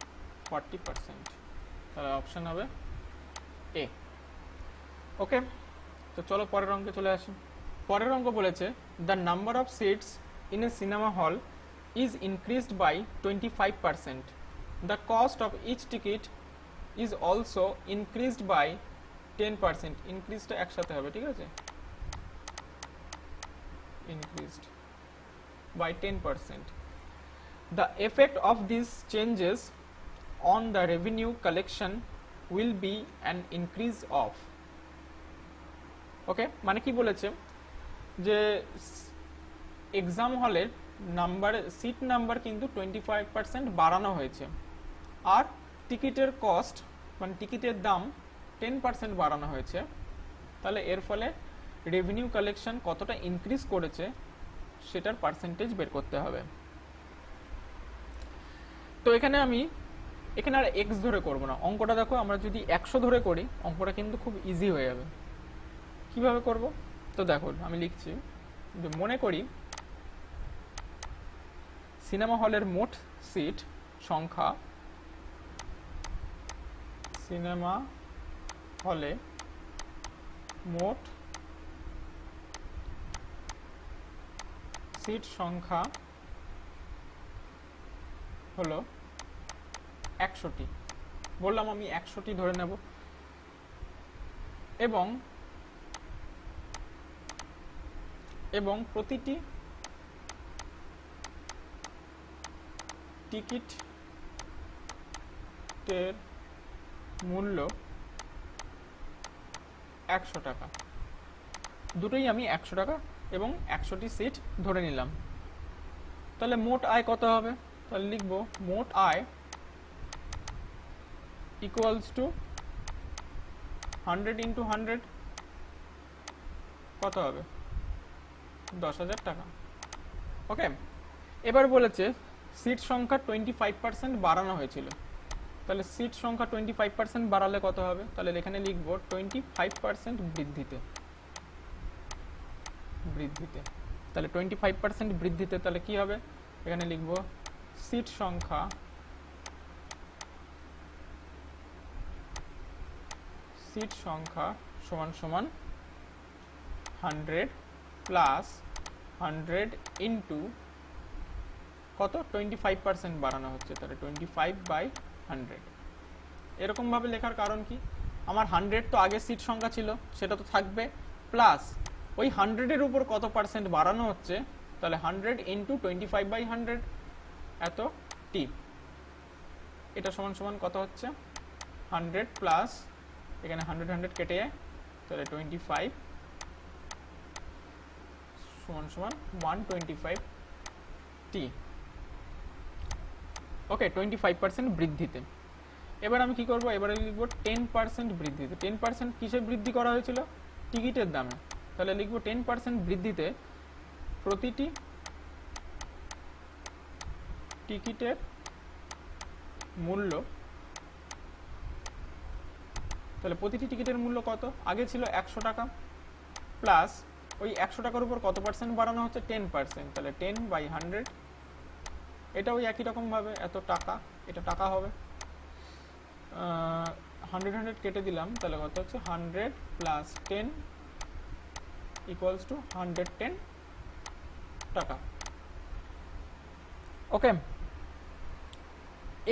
40%, তাহলে অপশন হবে এ। ওকে, তো চলো পরের অঙ্কে চলে আসি। পরের অঙ্ক বলেছে the number of seats in a cinema hall is increased by 25%, the cost of each ticket is also increased by 10%। ইনক্রিজটা একসাথে হবে, ঠিক আছে, increased by 10%. The effect of these changes on the revenue collection will be an increase of, ওকে, মানে কি বলেছে যে এক্সাম হলের সিট নাম্বার কিন্তু 25% বাড়ানো হয়েছে, আর টিকিটের কস্ট মানে টিকিটের দাম 10% বাড়ানো হয়েছে। তাহলে এর ফলে রেভিনিউ কালেকশন কতটা ইনক্রিজ করেছে সেটার পার্সেন্টেজ বের করতে হবে। তো এখানে আর এক্স ধরে করব না, অঙ্কটা দেখো আমরা যদি 100 ধরে করি অঙ্কটা কিন্তু খুব ইজি হয়ে যাবে। কিভাবে করব, তো দেখো আমি লিখছি যে মনে করি সিনেমা হলের মোট সিট সংখ্যা, সিনেমা হলে মোট সিট সংখ্যা হলো 100টি, বললাম আমি 100টি ধরে নেব, এবং প্রতিটি টিকিটের মূল্য 100 টাকা, দুটোই আমি 100 টাকা এবং 100টি সিট ধরে নিলাম। তাহলে মোট আয় কত হবে, তো তাহলে লিখবো মোট আয় ইকুয়ালস টু 100 ইন্টু 100 কত হবে 10,000 টাকা। ওকে, এবার বলেছে সিট সংখ্যা 25% বাড়ানো হয়েছিল, তাহলে সিট সংখ্যা 25% বাড়ালে কত হবে, তাহলে এখানে লিখবো 25% বৃদ্ধিতে, তাহলে 25% বৃদ্ধিতে তাহলে কি হবে, এখানে লিখবো সিট সংখ্যা সমান সমান 100 প্লাস 100 ইন্টু কত 25% বাড়ানো হচ্ছে, তাহলে 25/100। এরকমভাবে লেখার কারণ কি, আমার 100 তো আগে সিট সংখ্যা ছিল সেটা তো থাকবে, প্লাস ওই 100-এর উপর কত পার্সেন্ট বাড়ানো হচ্ছে, তাহলে 100 ইন্টু 25/100 এত টি, এটা সমান সমান কত হচ্ছে 100 প্লাস এখানে 100 কেটে যায়, তাহলে 25 সমান সমান 125 টি। ওকে, 25% বৃদ্ধিতে। এবার আমি কি করব, এবারে লিখব 10% বৃদ্ধিতে। 10% কিসে বৃদ্ধি করা হয়েছিল, টিকিটের দামে, তাহলে লিখব 10% বৃদ্ধিতে প্রতিটি টিকিটের মূল্য, তাহলে প্রতিটি টিকিটের মূল্য কত, আগে ছিল 100 টাকা, প্লাস ওই 100 টাকার উপর কত পার্সেন্ট বাড়ানো হচ্ছে 10%, তাহলে 10/100, এটা ওই একই রকমভাবে এত টাকা, এটা টাকা হবে, 100 কেটে দিলাম, তাহলে কত হচ্ছে 100 প্লাস 10 ইকুয়ালস টু 110 টাকা। ওকে,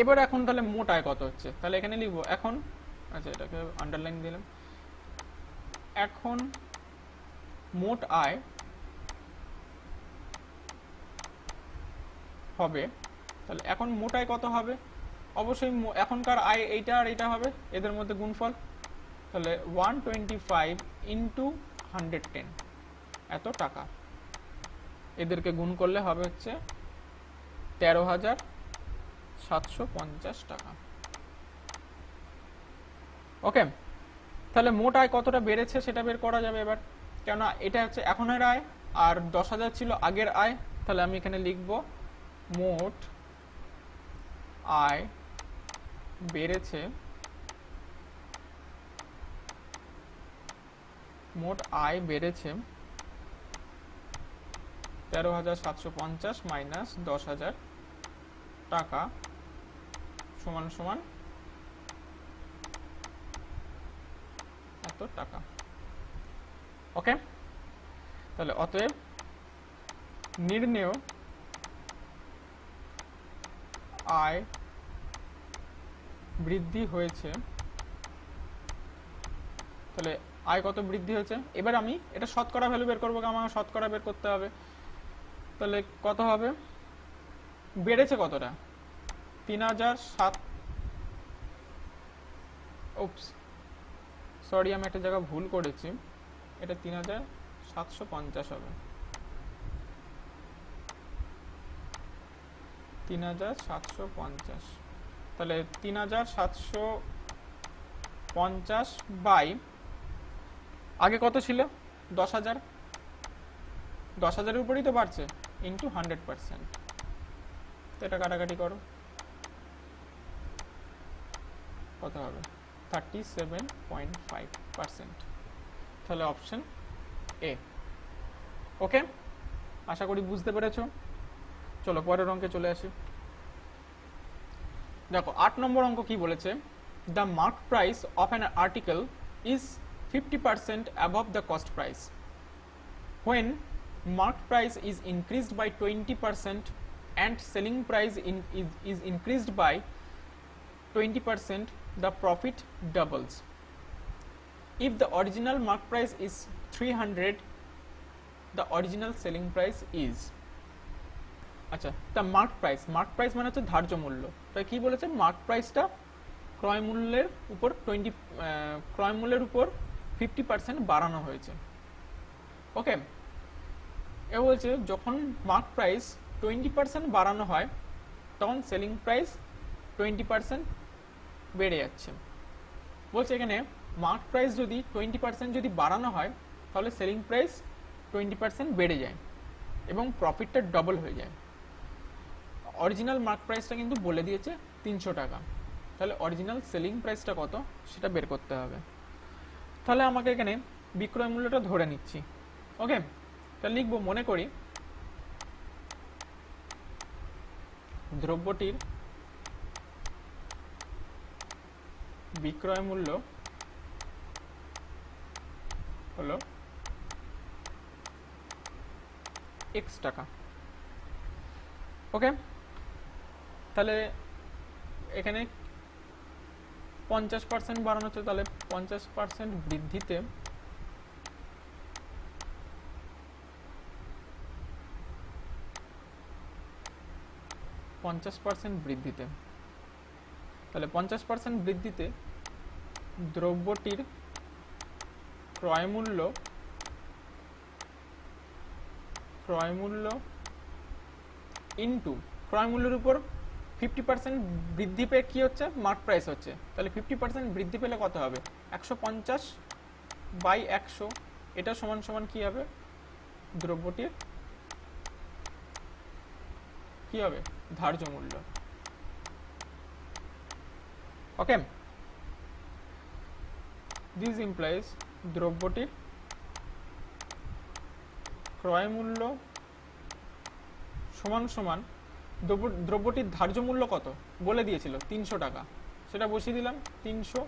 এবার এখন তাহলে মোট আয় কত হচ্ছে, তাহলে এখানে লিখবো এখন, আচ্ছা এটাকে আন্ডারলাইন দিলাম, এখন মোট আয় হবে, তাহলে এখন মোট আয় কত হবে, অবশ্যই এখনকার আয় এইটা আর এইটা হবে, এদের মধ্যে গুণফল, তাহলে 125 ইন্টু 110 এত টাকা, এদেরকে গুণ করলে হবে হচ্ছে 13,750 টাকা। ওকে, তাহলে মোট আয় কতটা বেড়েছে সেটা বের করা যাবে এবার, কেননা এটা হচ্ছে এখনের আয় আর 10,000 ছিল আগের আয়, তাহলে আমি এখানে লিখব মোট আয় বেড়েছে, মোট আয় বেড়েছে 13,750 মাইনাস 10,000 টাকা সমান সমান এত টাকা। ওকে, তাহলে অতএব নির্ণেয় আয় বৃদ্ধি হয়েছে, তাহলে আয় কত বৃদ্ধি হয়েছে, এবার আমি এটা শতকরা ভ্যালু বের করবো, আমার শতকরা বের করতে হবে, তাহলে কত হবে, বেড়েছে কতটা 3,007, ওপস সরি আমি একটা জায়গা ভুল করেছি, এটা 3,750 হবে, 3,750, তাহলে 3,750 বাই আগে কত ছিল 10,000, 10,000-এর উপরেই তো বাড়ছে, ইন্টু 100%, তো এটা কাটাকাটি করো কত হবে 37.5%, তাহলে অপশন এ। ওকে, আশা করি বুঝতে পেরেছো। চলো পরের অঙ্কে চলে আসি। দেখো 8 নম্বর অঙ্ক কি বলেছে, the mark price of an article is 50% above the cost price. When marked price is increased by 20% and selling price is increased by 20%, the profit doubles. If the original mark price is 300, the original selling price is, আচ্ছা the mark price মানে হচ্ছে ধার্য মূল্য, তাই কি বলেছে মার্ক প্রাইসটা ক্রয় মূল্যের উপর 50% বাড়ানো হয়েছে। ওকে, এ বলছে যখন মার্ক প্রাইস 20% বাড়ানো হয় তখন সেলিং প্রাইস 20% বেড়ে যাচ্ছে। বলছে এখানে মার্ক প্রাইস যদি 20% যদি বাড়ানো হয় তাহলে সেলিং প্রাইস 20% বেড়ে যায় এবং প্রফিটটা ডবল হয়ে যায়। অরিজিনাল মার্ক প্রাইসটা কিন্তু বলে দিয়েছে 300 টাকা, তাহলে অরিজিনাল সেলিং প্রাইসটা কত সেটা বের করতে হবে। তাহলে আমাকে এখানে বিক্রয় মূল্যটা ধরে নিচ্ছি। ওকে, তাহলে লিখবো, মনে করি দ্রব্যটির বিক্রয় মূল্য হলো x টাকা। ওকে, তাহলে এখানে 50% বাড়ানো হচ্ছে, তাহলে 50% বৃদ্ধিতে তাহলে 50% বৃদ্ধিতে দ্রব্যটির ক্রয় মূল্য ইন্টু ক্রয় মূল্যের উপর 50% বৃদ্ধি পেয়ে কি হচ্ছে, মার্ক প্রাইস হচ্ছে। তাহলে 50% বৃদ্ধি পেলে কত হবে, 150 বাই 100, এটা সমান সমান কি হবে, দ্রব্যটির কি হবে, ধার্য মূল্য। ওকে, দিস ইমপ্লাইজ দ্রব্যটির ক্রয় মূল্য সমান সমান দ্রব্যটির ধার্য মূল্য কত বলে দিয়েছিল 300 টাকা, সেটা বসিয়ে দিলাম 300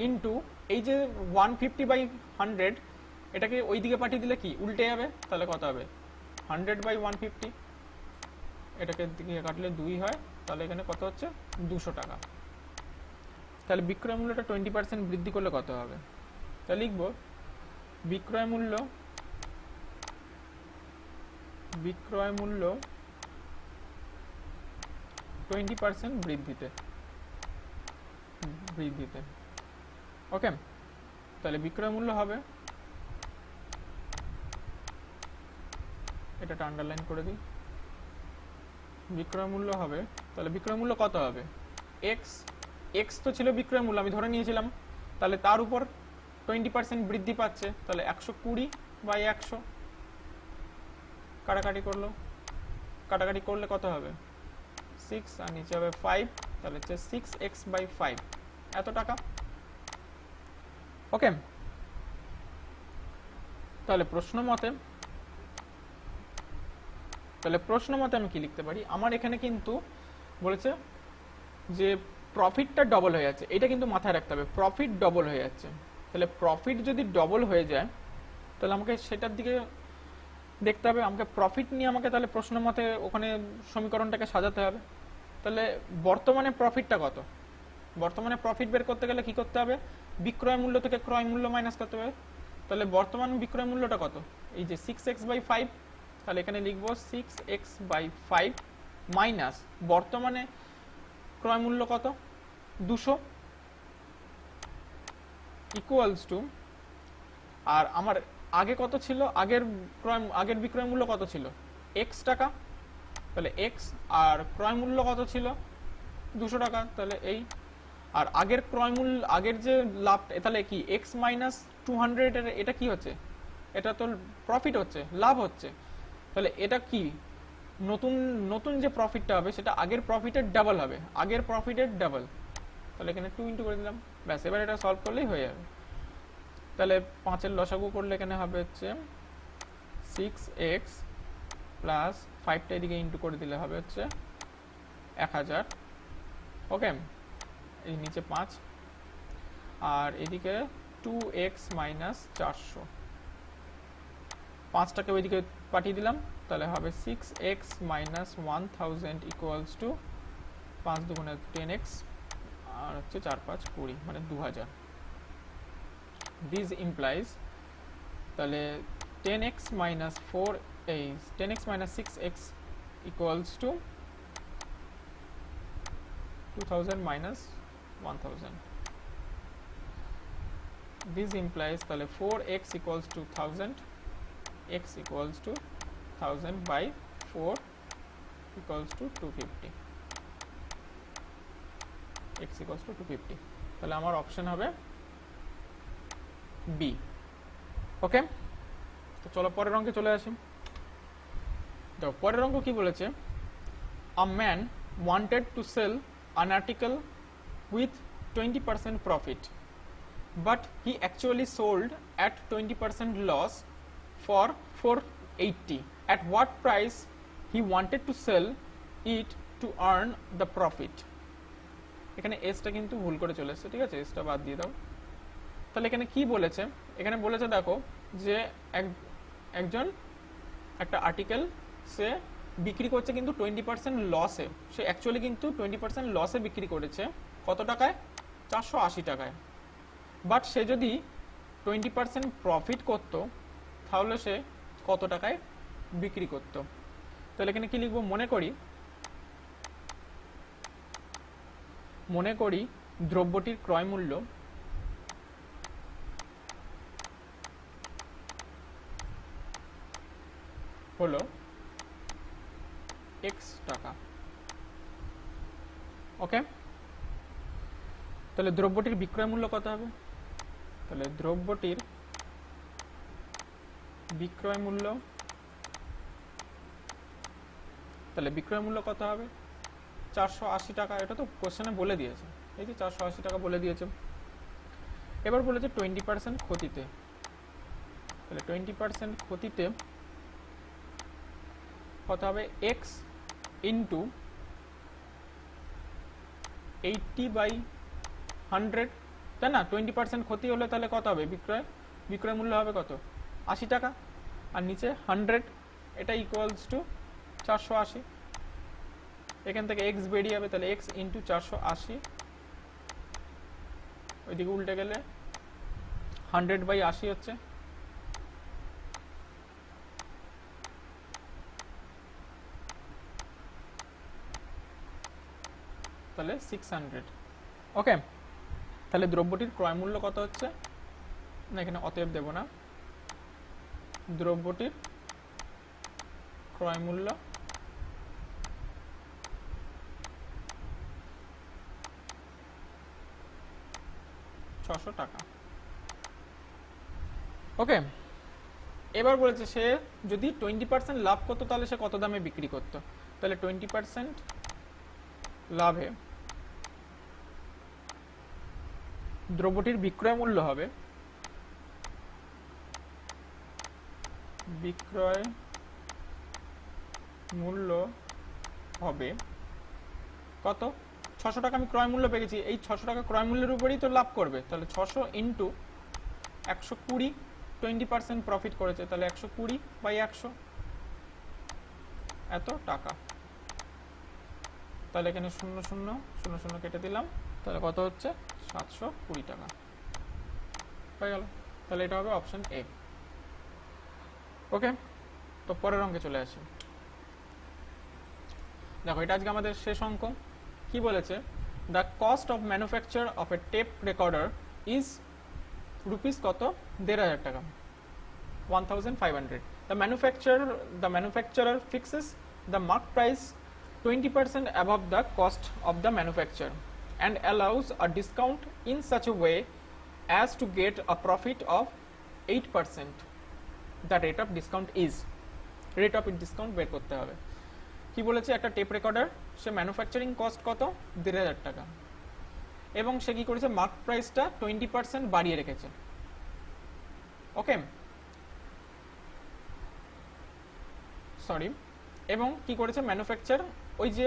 ইন্টু এই যে 150 বাই 100, এটাকে ওই দিকে পাঠিয়ে দিলে কি উল্টে যাবে, তাহলে কত হবে 100 বাই 150, এটাকে দিকে কাটলে 2 হয়, তাহলে এখানে কত হচ্ছে 200 টাকা। তাহলে বিক্রয় মূল্যটা 20% বৃদ্ধি করলে কত হবে, তাহলে লিখব বিক্রয় মূল্য 20% বৃদ্ধিতে। ওকে, তাহলে বিক্রয় মূল্য হবে, এটা আন্ডারলাইন করে দিই, বিক্রয় মূল্য হবে, তাহলে বিক্রয় মূল্য কত হবে, এক্স তো ছিল বিক্রয় মূল্য, আমি ধরে নিয়েছিলাম, তাহলে তার উপর 20% বৃদ্ধি পাচ্ছে, তাহলে 120 বাই 100, কাটাকাটি করলে কত হবে 6 আর নিচে হবে 5, তাহলে হচ্ছে 6x বাই 5 এত টাকা। ওকে, তাহলে প্রশ্ন মতে আমি কি লিখতে পারি, আমার এখানে কিন্তু বলেছে যে প্রফিটটা ডবল হয়ে যাচ্ছে, এটা কিন্তু মাথায় রাখতে হবে, প্রফিট ডবল হয়ে যাচ্ছে। তাহলে প্রফিট যদি ডবল হয়ে যায় তাহলে আমাকে সেটার দিকে দেখতে হবে, আমাকে প্রফিট নিয়ে আমাকে তাহলে প্রশ্ন মতে ওখানে সমীকরণটাকে সাজাতে হবে। তাহলে বর্তমানে প্রফিটটা কত, বর্তমানে প্রফিট বের করতে গেলে কি করতে হবে, বিক্রয় মূল্য থেকে ক্রয় মূল্য মাইনাস করতে হবে। তাহলে বর্তমান বিক্রয় মূল্যটা কত, এই যে 6x বাই 5, তাহলে এখানে লিখব 6x বাই 5 মাইনাস বর্তমানে ক্রয় মূল্য কত 200 ইকুয়ালস টু, আর আমার আগে কত ছিল, আগের বিক্রয় মূল্য কত ছিল x টাকা, তাহলে x, আর ক্রয় মূল্য কত ছিল 200 টাকা, তাহলে এই, আর আগের ক্রয় মূল্য আগের যে লাভ, তাহলে কি x মাইনাস 200, এটা কি হচ্ছে, এটা তো প্রফিট হচ্ছে, লাভ হচ্ছে, তাহলে এটা কি নতুন যে প্রফিটটা হবে সেটা আগের প্রফিটের ডাবল হবে, তাহলে এখানে 2 ইন্টু করে দিলাম, ব্যাস, এবার এটা সলভ করলেই হয়ে যাবে। তাহলে 5-এর লসাগু করলে এখানে হবে হচ্ছে 6x প্লাস 5টা এদিকে ইন্টু করে দিলে হবে হচ্ছে 1000। ওকে, এই নিচে 5 আর এদিকে 2x মাইনাস 400, 5টাকে ওইদিকে পাঠিয়ে দিলাম, তাহলে হবে 6x মাইনাস 1000 ইকুয়ালস টু 5 দুগুণে 10x আর হচ্ছে 4 5 20, মানে 2000। দিস ইমপ্লাইজ, তাহলে 10x minus 6x equals to 2000 minus 1000। This implies তাহলে 4x equals to 1000, x equals to 1000 by 4 equals to 250। x equals to 250। তাহলে আমার অপশন হবে বি। ওকে, তো চলো পরের অঙ্কে চলে আসি। দেখো পরের অঙ্ক কি বলেছে, a man wanted to sell an article with 20% profit, but he actually sold at 20% loss for 480. At what price he wanted to sell it to earn the profit? এখানে এসটা কিন্তু ভুল করে চলে এসেছে, ঠিক আছে, এসটা বাদ দিয়ে দাও। তাহলে এখানে কি বলেছে, এখানে বলেছে দেখো যে একজন একটা আর্টিকেল সে বিক্রি করছে কিন্তু 20% লসে, সে অ্যাকচুয়ালি কিন্তু 20% লসে বিক্রি করেছে। কত টাকায়? 480 টাকায়। বাট সে যদি 20% প্রফিট করত তাহলে সে কত টাকায় বিক্রি করত? তাহলে এখানে কি লিখবো, মনে করি দ্রব্যটির ক্রয় মূল্য হলো x টাকা। ওকে, তাহলে দ্রব্যটির বিক্রয় মূল্য কত হবে? তাহলে দ্রব্যটির বিক্রয় মূল্য, তাহলে বিক্রয় মূল্য কত হবে? 480 টাকা। এটা তো কোশ্চেনে বলে দিয়েছে, এই যে 480 টাকা বলে দিয়েছে। এবার বলেছে 20% ক্ষতিতে, তাহলে 20% ক্ষতিতে কত হবে? x ইন্টু 80/100, তাই না? 20% ক্ষতি হলে তাহলে কত হবে? বিক্রয় মূল্য হবে কত? 80 টাকা। আর নিচে 100, এটা ইকুয়ালস টু 480। এখান থেকে x বেরিয়ে যাবে, তাহলে x ইন্টু 480, ওইদিকে উল্টে গেলে 100/80 হচ্ছে। তাহলে 600। ওকে, তাহলে দ্রব্যটির ক্রয় মূল্য কত হচ্ছে? না, এখানে অতএব দেব না, দ্রব্যটির ক্রয় মূল্য 600 টাকা। ওকে, এবার বলেছে সে যদি 20% লাভ করতো তাহলে সে কত দামে বিক্রি করতো? তাহলে 20% লাভে দ্রব্যটির বিক্রয় মূল্য হবে কত? 600 টাকা আমি ক্রয় মূল্য পেয়েছি, এই 600 টাকা ক্রয় মূল্যের উপরেই তো লাভ করবে। তাহলে 600 ইন্টু 120, 20% প্রফিট করেছে, তাহলে 120/100, এত টাকা। তাহলে এখানে 0 0 0 0 কেটে দিলাম, তাহলে কত হচ্ছে? 720 টাকা হয়ে গেল। তাহলে এটা হবে অপশন এ। ওকে, তো পরের অঙ্কে চলে আসি। দেখো এটা আজকে আমাদের শেষ অঙ্ক। কি বলেছে? The cost of manufacture of a tape recorder is rupees কত? 1500 টাকা, 1500। The manufacturer fixes the mark price 20% above the cost of the manufacture and allows a discount in such a way as to get a profit of 8%. The rate of discount is, rate of discount বের করতে হবে। কি বলেছে? একটা টেপ রেকর্ডার, সে ম্যানুফ্যাকচারিং কস্ট কত? 1500 টাকা, এবং সে কি করেছে? মার্ক প্রাইসটা 20% বাড়িয়ে রেখেছে। ওকে, সরি, এবং কি করেছে? ম্যানুফ্যাকচার ওই যে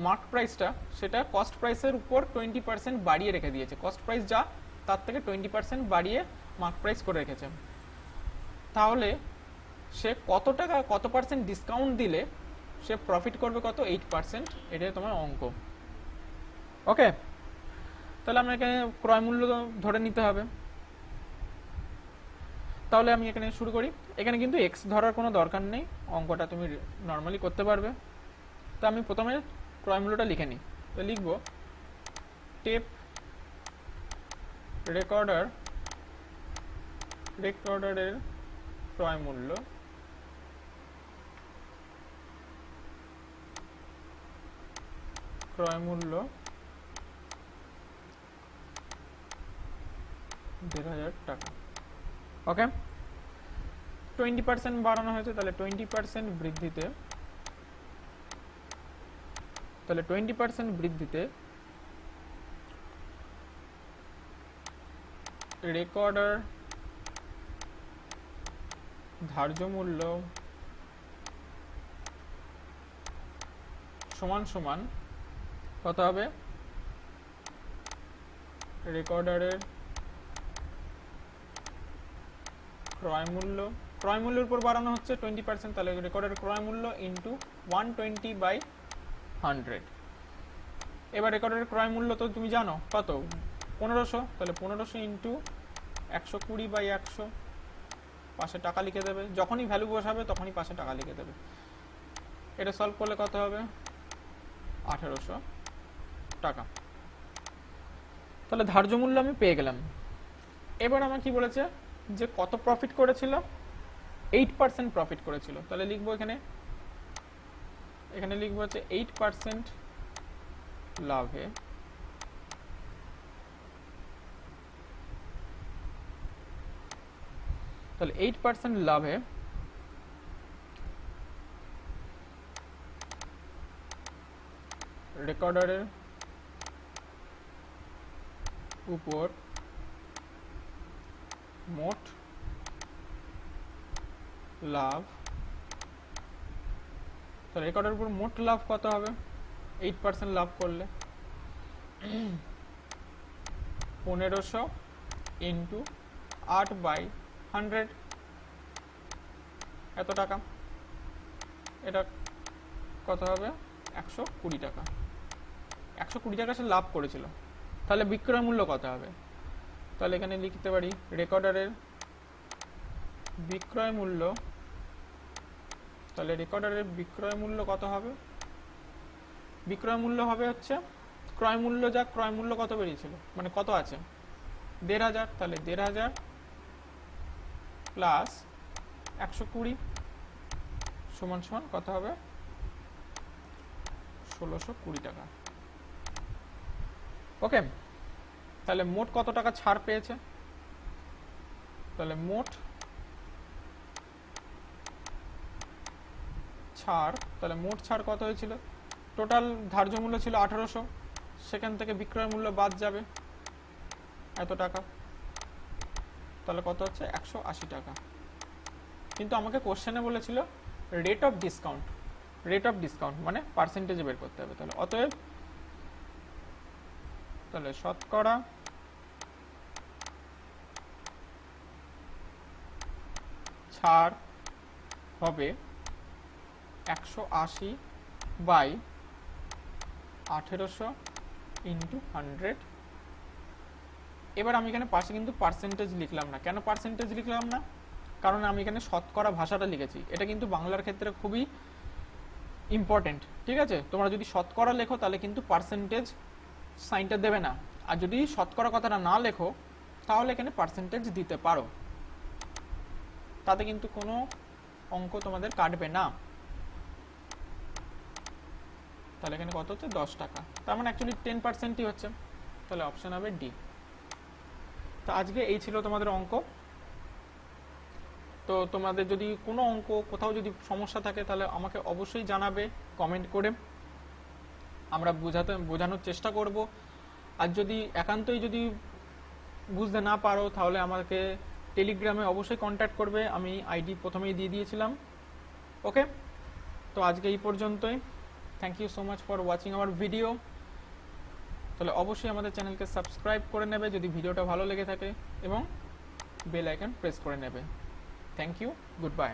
মার্ক প্রাইসটা সেটা কস্ট প্রাইসের উপর 20% বাড়িয়ে রেখে দিয়েছে। কস্ট প্রাইস যা, তার থেকে 20% বাড়িয়ে মার্ক প্রাইস করে রেখেছে। তাহলে সে কত টাকা, কত পার্সেন্ট ডিসকাউন্ট দিলে সে প্রফিট করবে কত? 8%। এটাই তোমার অঙ্ক। ওকে, তাহলে আমরা এখানে ক্রয় মূল্য ধরে নিতে হবে। তাহলে আমি এখানে শুরু করি। এখানে কিন্তু এক্স ধরার কোনো দরকার নেই, অঙ্কটা তুমি নর্মালি করতে পারবে। তো আমি প্রথমে ক্রয় মূল্যটা লিখে নিই। তো লিখব টেপ রেকর্ডারের ক্রয় মূল্য 1,500 টাকা। ওকে, 20% বাড়ানো হয়েছে, তাহলে 20% বৃদ্ধিতে, তাহলে 20% বৃদ্ধিতে রেকর্ডার ধার্য মূল্য সমান সমান কত হবে? রেকর্ডারের ক্রয় মূল্য, ক্রয় মূল্যের উপর বাড়ানো হচ্ছে 20%, তাহলে রেকর্ডারের ক্রয় মূল্য ইন্টু 120/100। এবার রেকর্ডারের ক্রয় মূল্য তো তুমি জানো কত, 1500, তাহলে 1500 ইন্টু 120/100, পাশে টাকা লিখে দেবে, যখনই ভ্যালু বসাবে তখনই পাশে টাকা লিখে দেবে। এটা সলভ করলে কত হবে? 1800 টাকা। তাহলে ধার্য মূল্য আমি পেয়ে গেলাম। এবার আমার কি বলেছে যে কত প্রফিট করেছিল? 8% প্রফিট করেছিল। তাহলে লিখবো এখানে লিখবো হচ্ছে 8% লাভে তাহলে 8% লাভে রেকর্ডারের উপর মোট লাভ, তাহলে রেকর্ডারের উপর মোট লাভ কত হবে? 8% লাভ করলে 1500 ইন্টু 8/100, এত টাকা। এটা কত হবে? 120 টাকা। 120 টাকা সে লাভ করেছিল। তাহলে বিক্রয় মূল্য কত হবে? তাহলে এখানে লিখতে পারি রেকর্ডারের বিক্রয় মূল্য, তাহলে রেকর্ডারের বিক্রয় মূল্য কত হবে? বিক্রয় মূল্য হবে হচ্ছে ক্রয় মূল্য যা, ক্রয় মূল্য কত বেরিয়েছিল, মানে কত আছে? 1500, তাহলে 1500 প্লাস 120 সমান সমান কত হবে? 1620 টাকা। ওকে, তাহলে মোট কত টাকা ছাড় পেয়েছে? তাহলে মোট ছাড়, তাহলে মোট ছাড় কত হয়েছিল? টোটাল ধার্য মূল্য ছিল 1800, সেখান থেকে বিক্রয় মূল্য বাদ যাবে এত টাকা, তাহলে কত হচ্ছে? 180 টাকা। কিন্তু আমাকে কোশ্চেনে বলেছিল rate of discount, rate of discount মানে পার্সেন্টেজে বের করতে হবে। তাহলে অতএব তাহলে শতকরা ছাড় হবে 180/1800 ইন্টু 100। এবার আমি এখানে পাশে কিন্তু পার্সেন্টেজ লিখলাম না। কেন পার্সেন্টেজ লিখলাম না? কারণ আমি এখানে শতকরা ভাষাটা লিখেছি। এটা কিন্তু বাংলার ক্ষেত্রে খুবই ইম্পর্টেন্ট, ঠিক আছে? তোমরা যদি শতকরা লেখো তাহলে কিন্তু পার্সেন্টেজ সাইনটা দেবে না, আর যদি শতকরা কথাটা না লেখো তাহলে এখানে পার্সেন্টেজ দিতে পারো, তাতে কিন্তু কোনো অঙ্ক তোমাদের কাটবে না। তাহলে এখানে কত হচ্ছে? 10 টাকা, তার মানে অ্যাকচুয়ালি 10%ই হচ্ছে। তাহলে অপশন হবে ডি। তো আজকে এই ছিল তোমাদের অঙ্ক। তো তোমাদের যদি কোনো অঙ্ক কোথাও যদি সমস্যা থাকে তাহলে আমাকে অবশ্যই জানাবে কমেন্ট করে, আমরা বোঝানোর চেষ্টা করব। আর যদি একান্তই যদি বুঝতে না পারো তাহলে আমাকে টেলিগ্রামে অবশ্যই কন্ট্যাক্ট করবে, আমি আইডি প্রথমেই দিয়ে দিয়েছিলাম। ওকে, তো আজকে এই পর্যন্তই। Thank you so much for watching our video. তাহলে অবশ্যই আমাদের চ্যানেলকে সাবস্ক্রাইব করে নেবে যদি ভিডিওটা ভালো লেগে থাকে, এবং বেল আইকন প্রেস করে নেবে। Thank you, good by.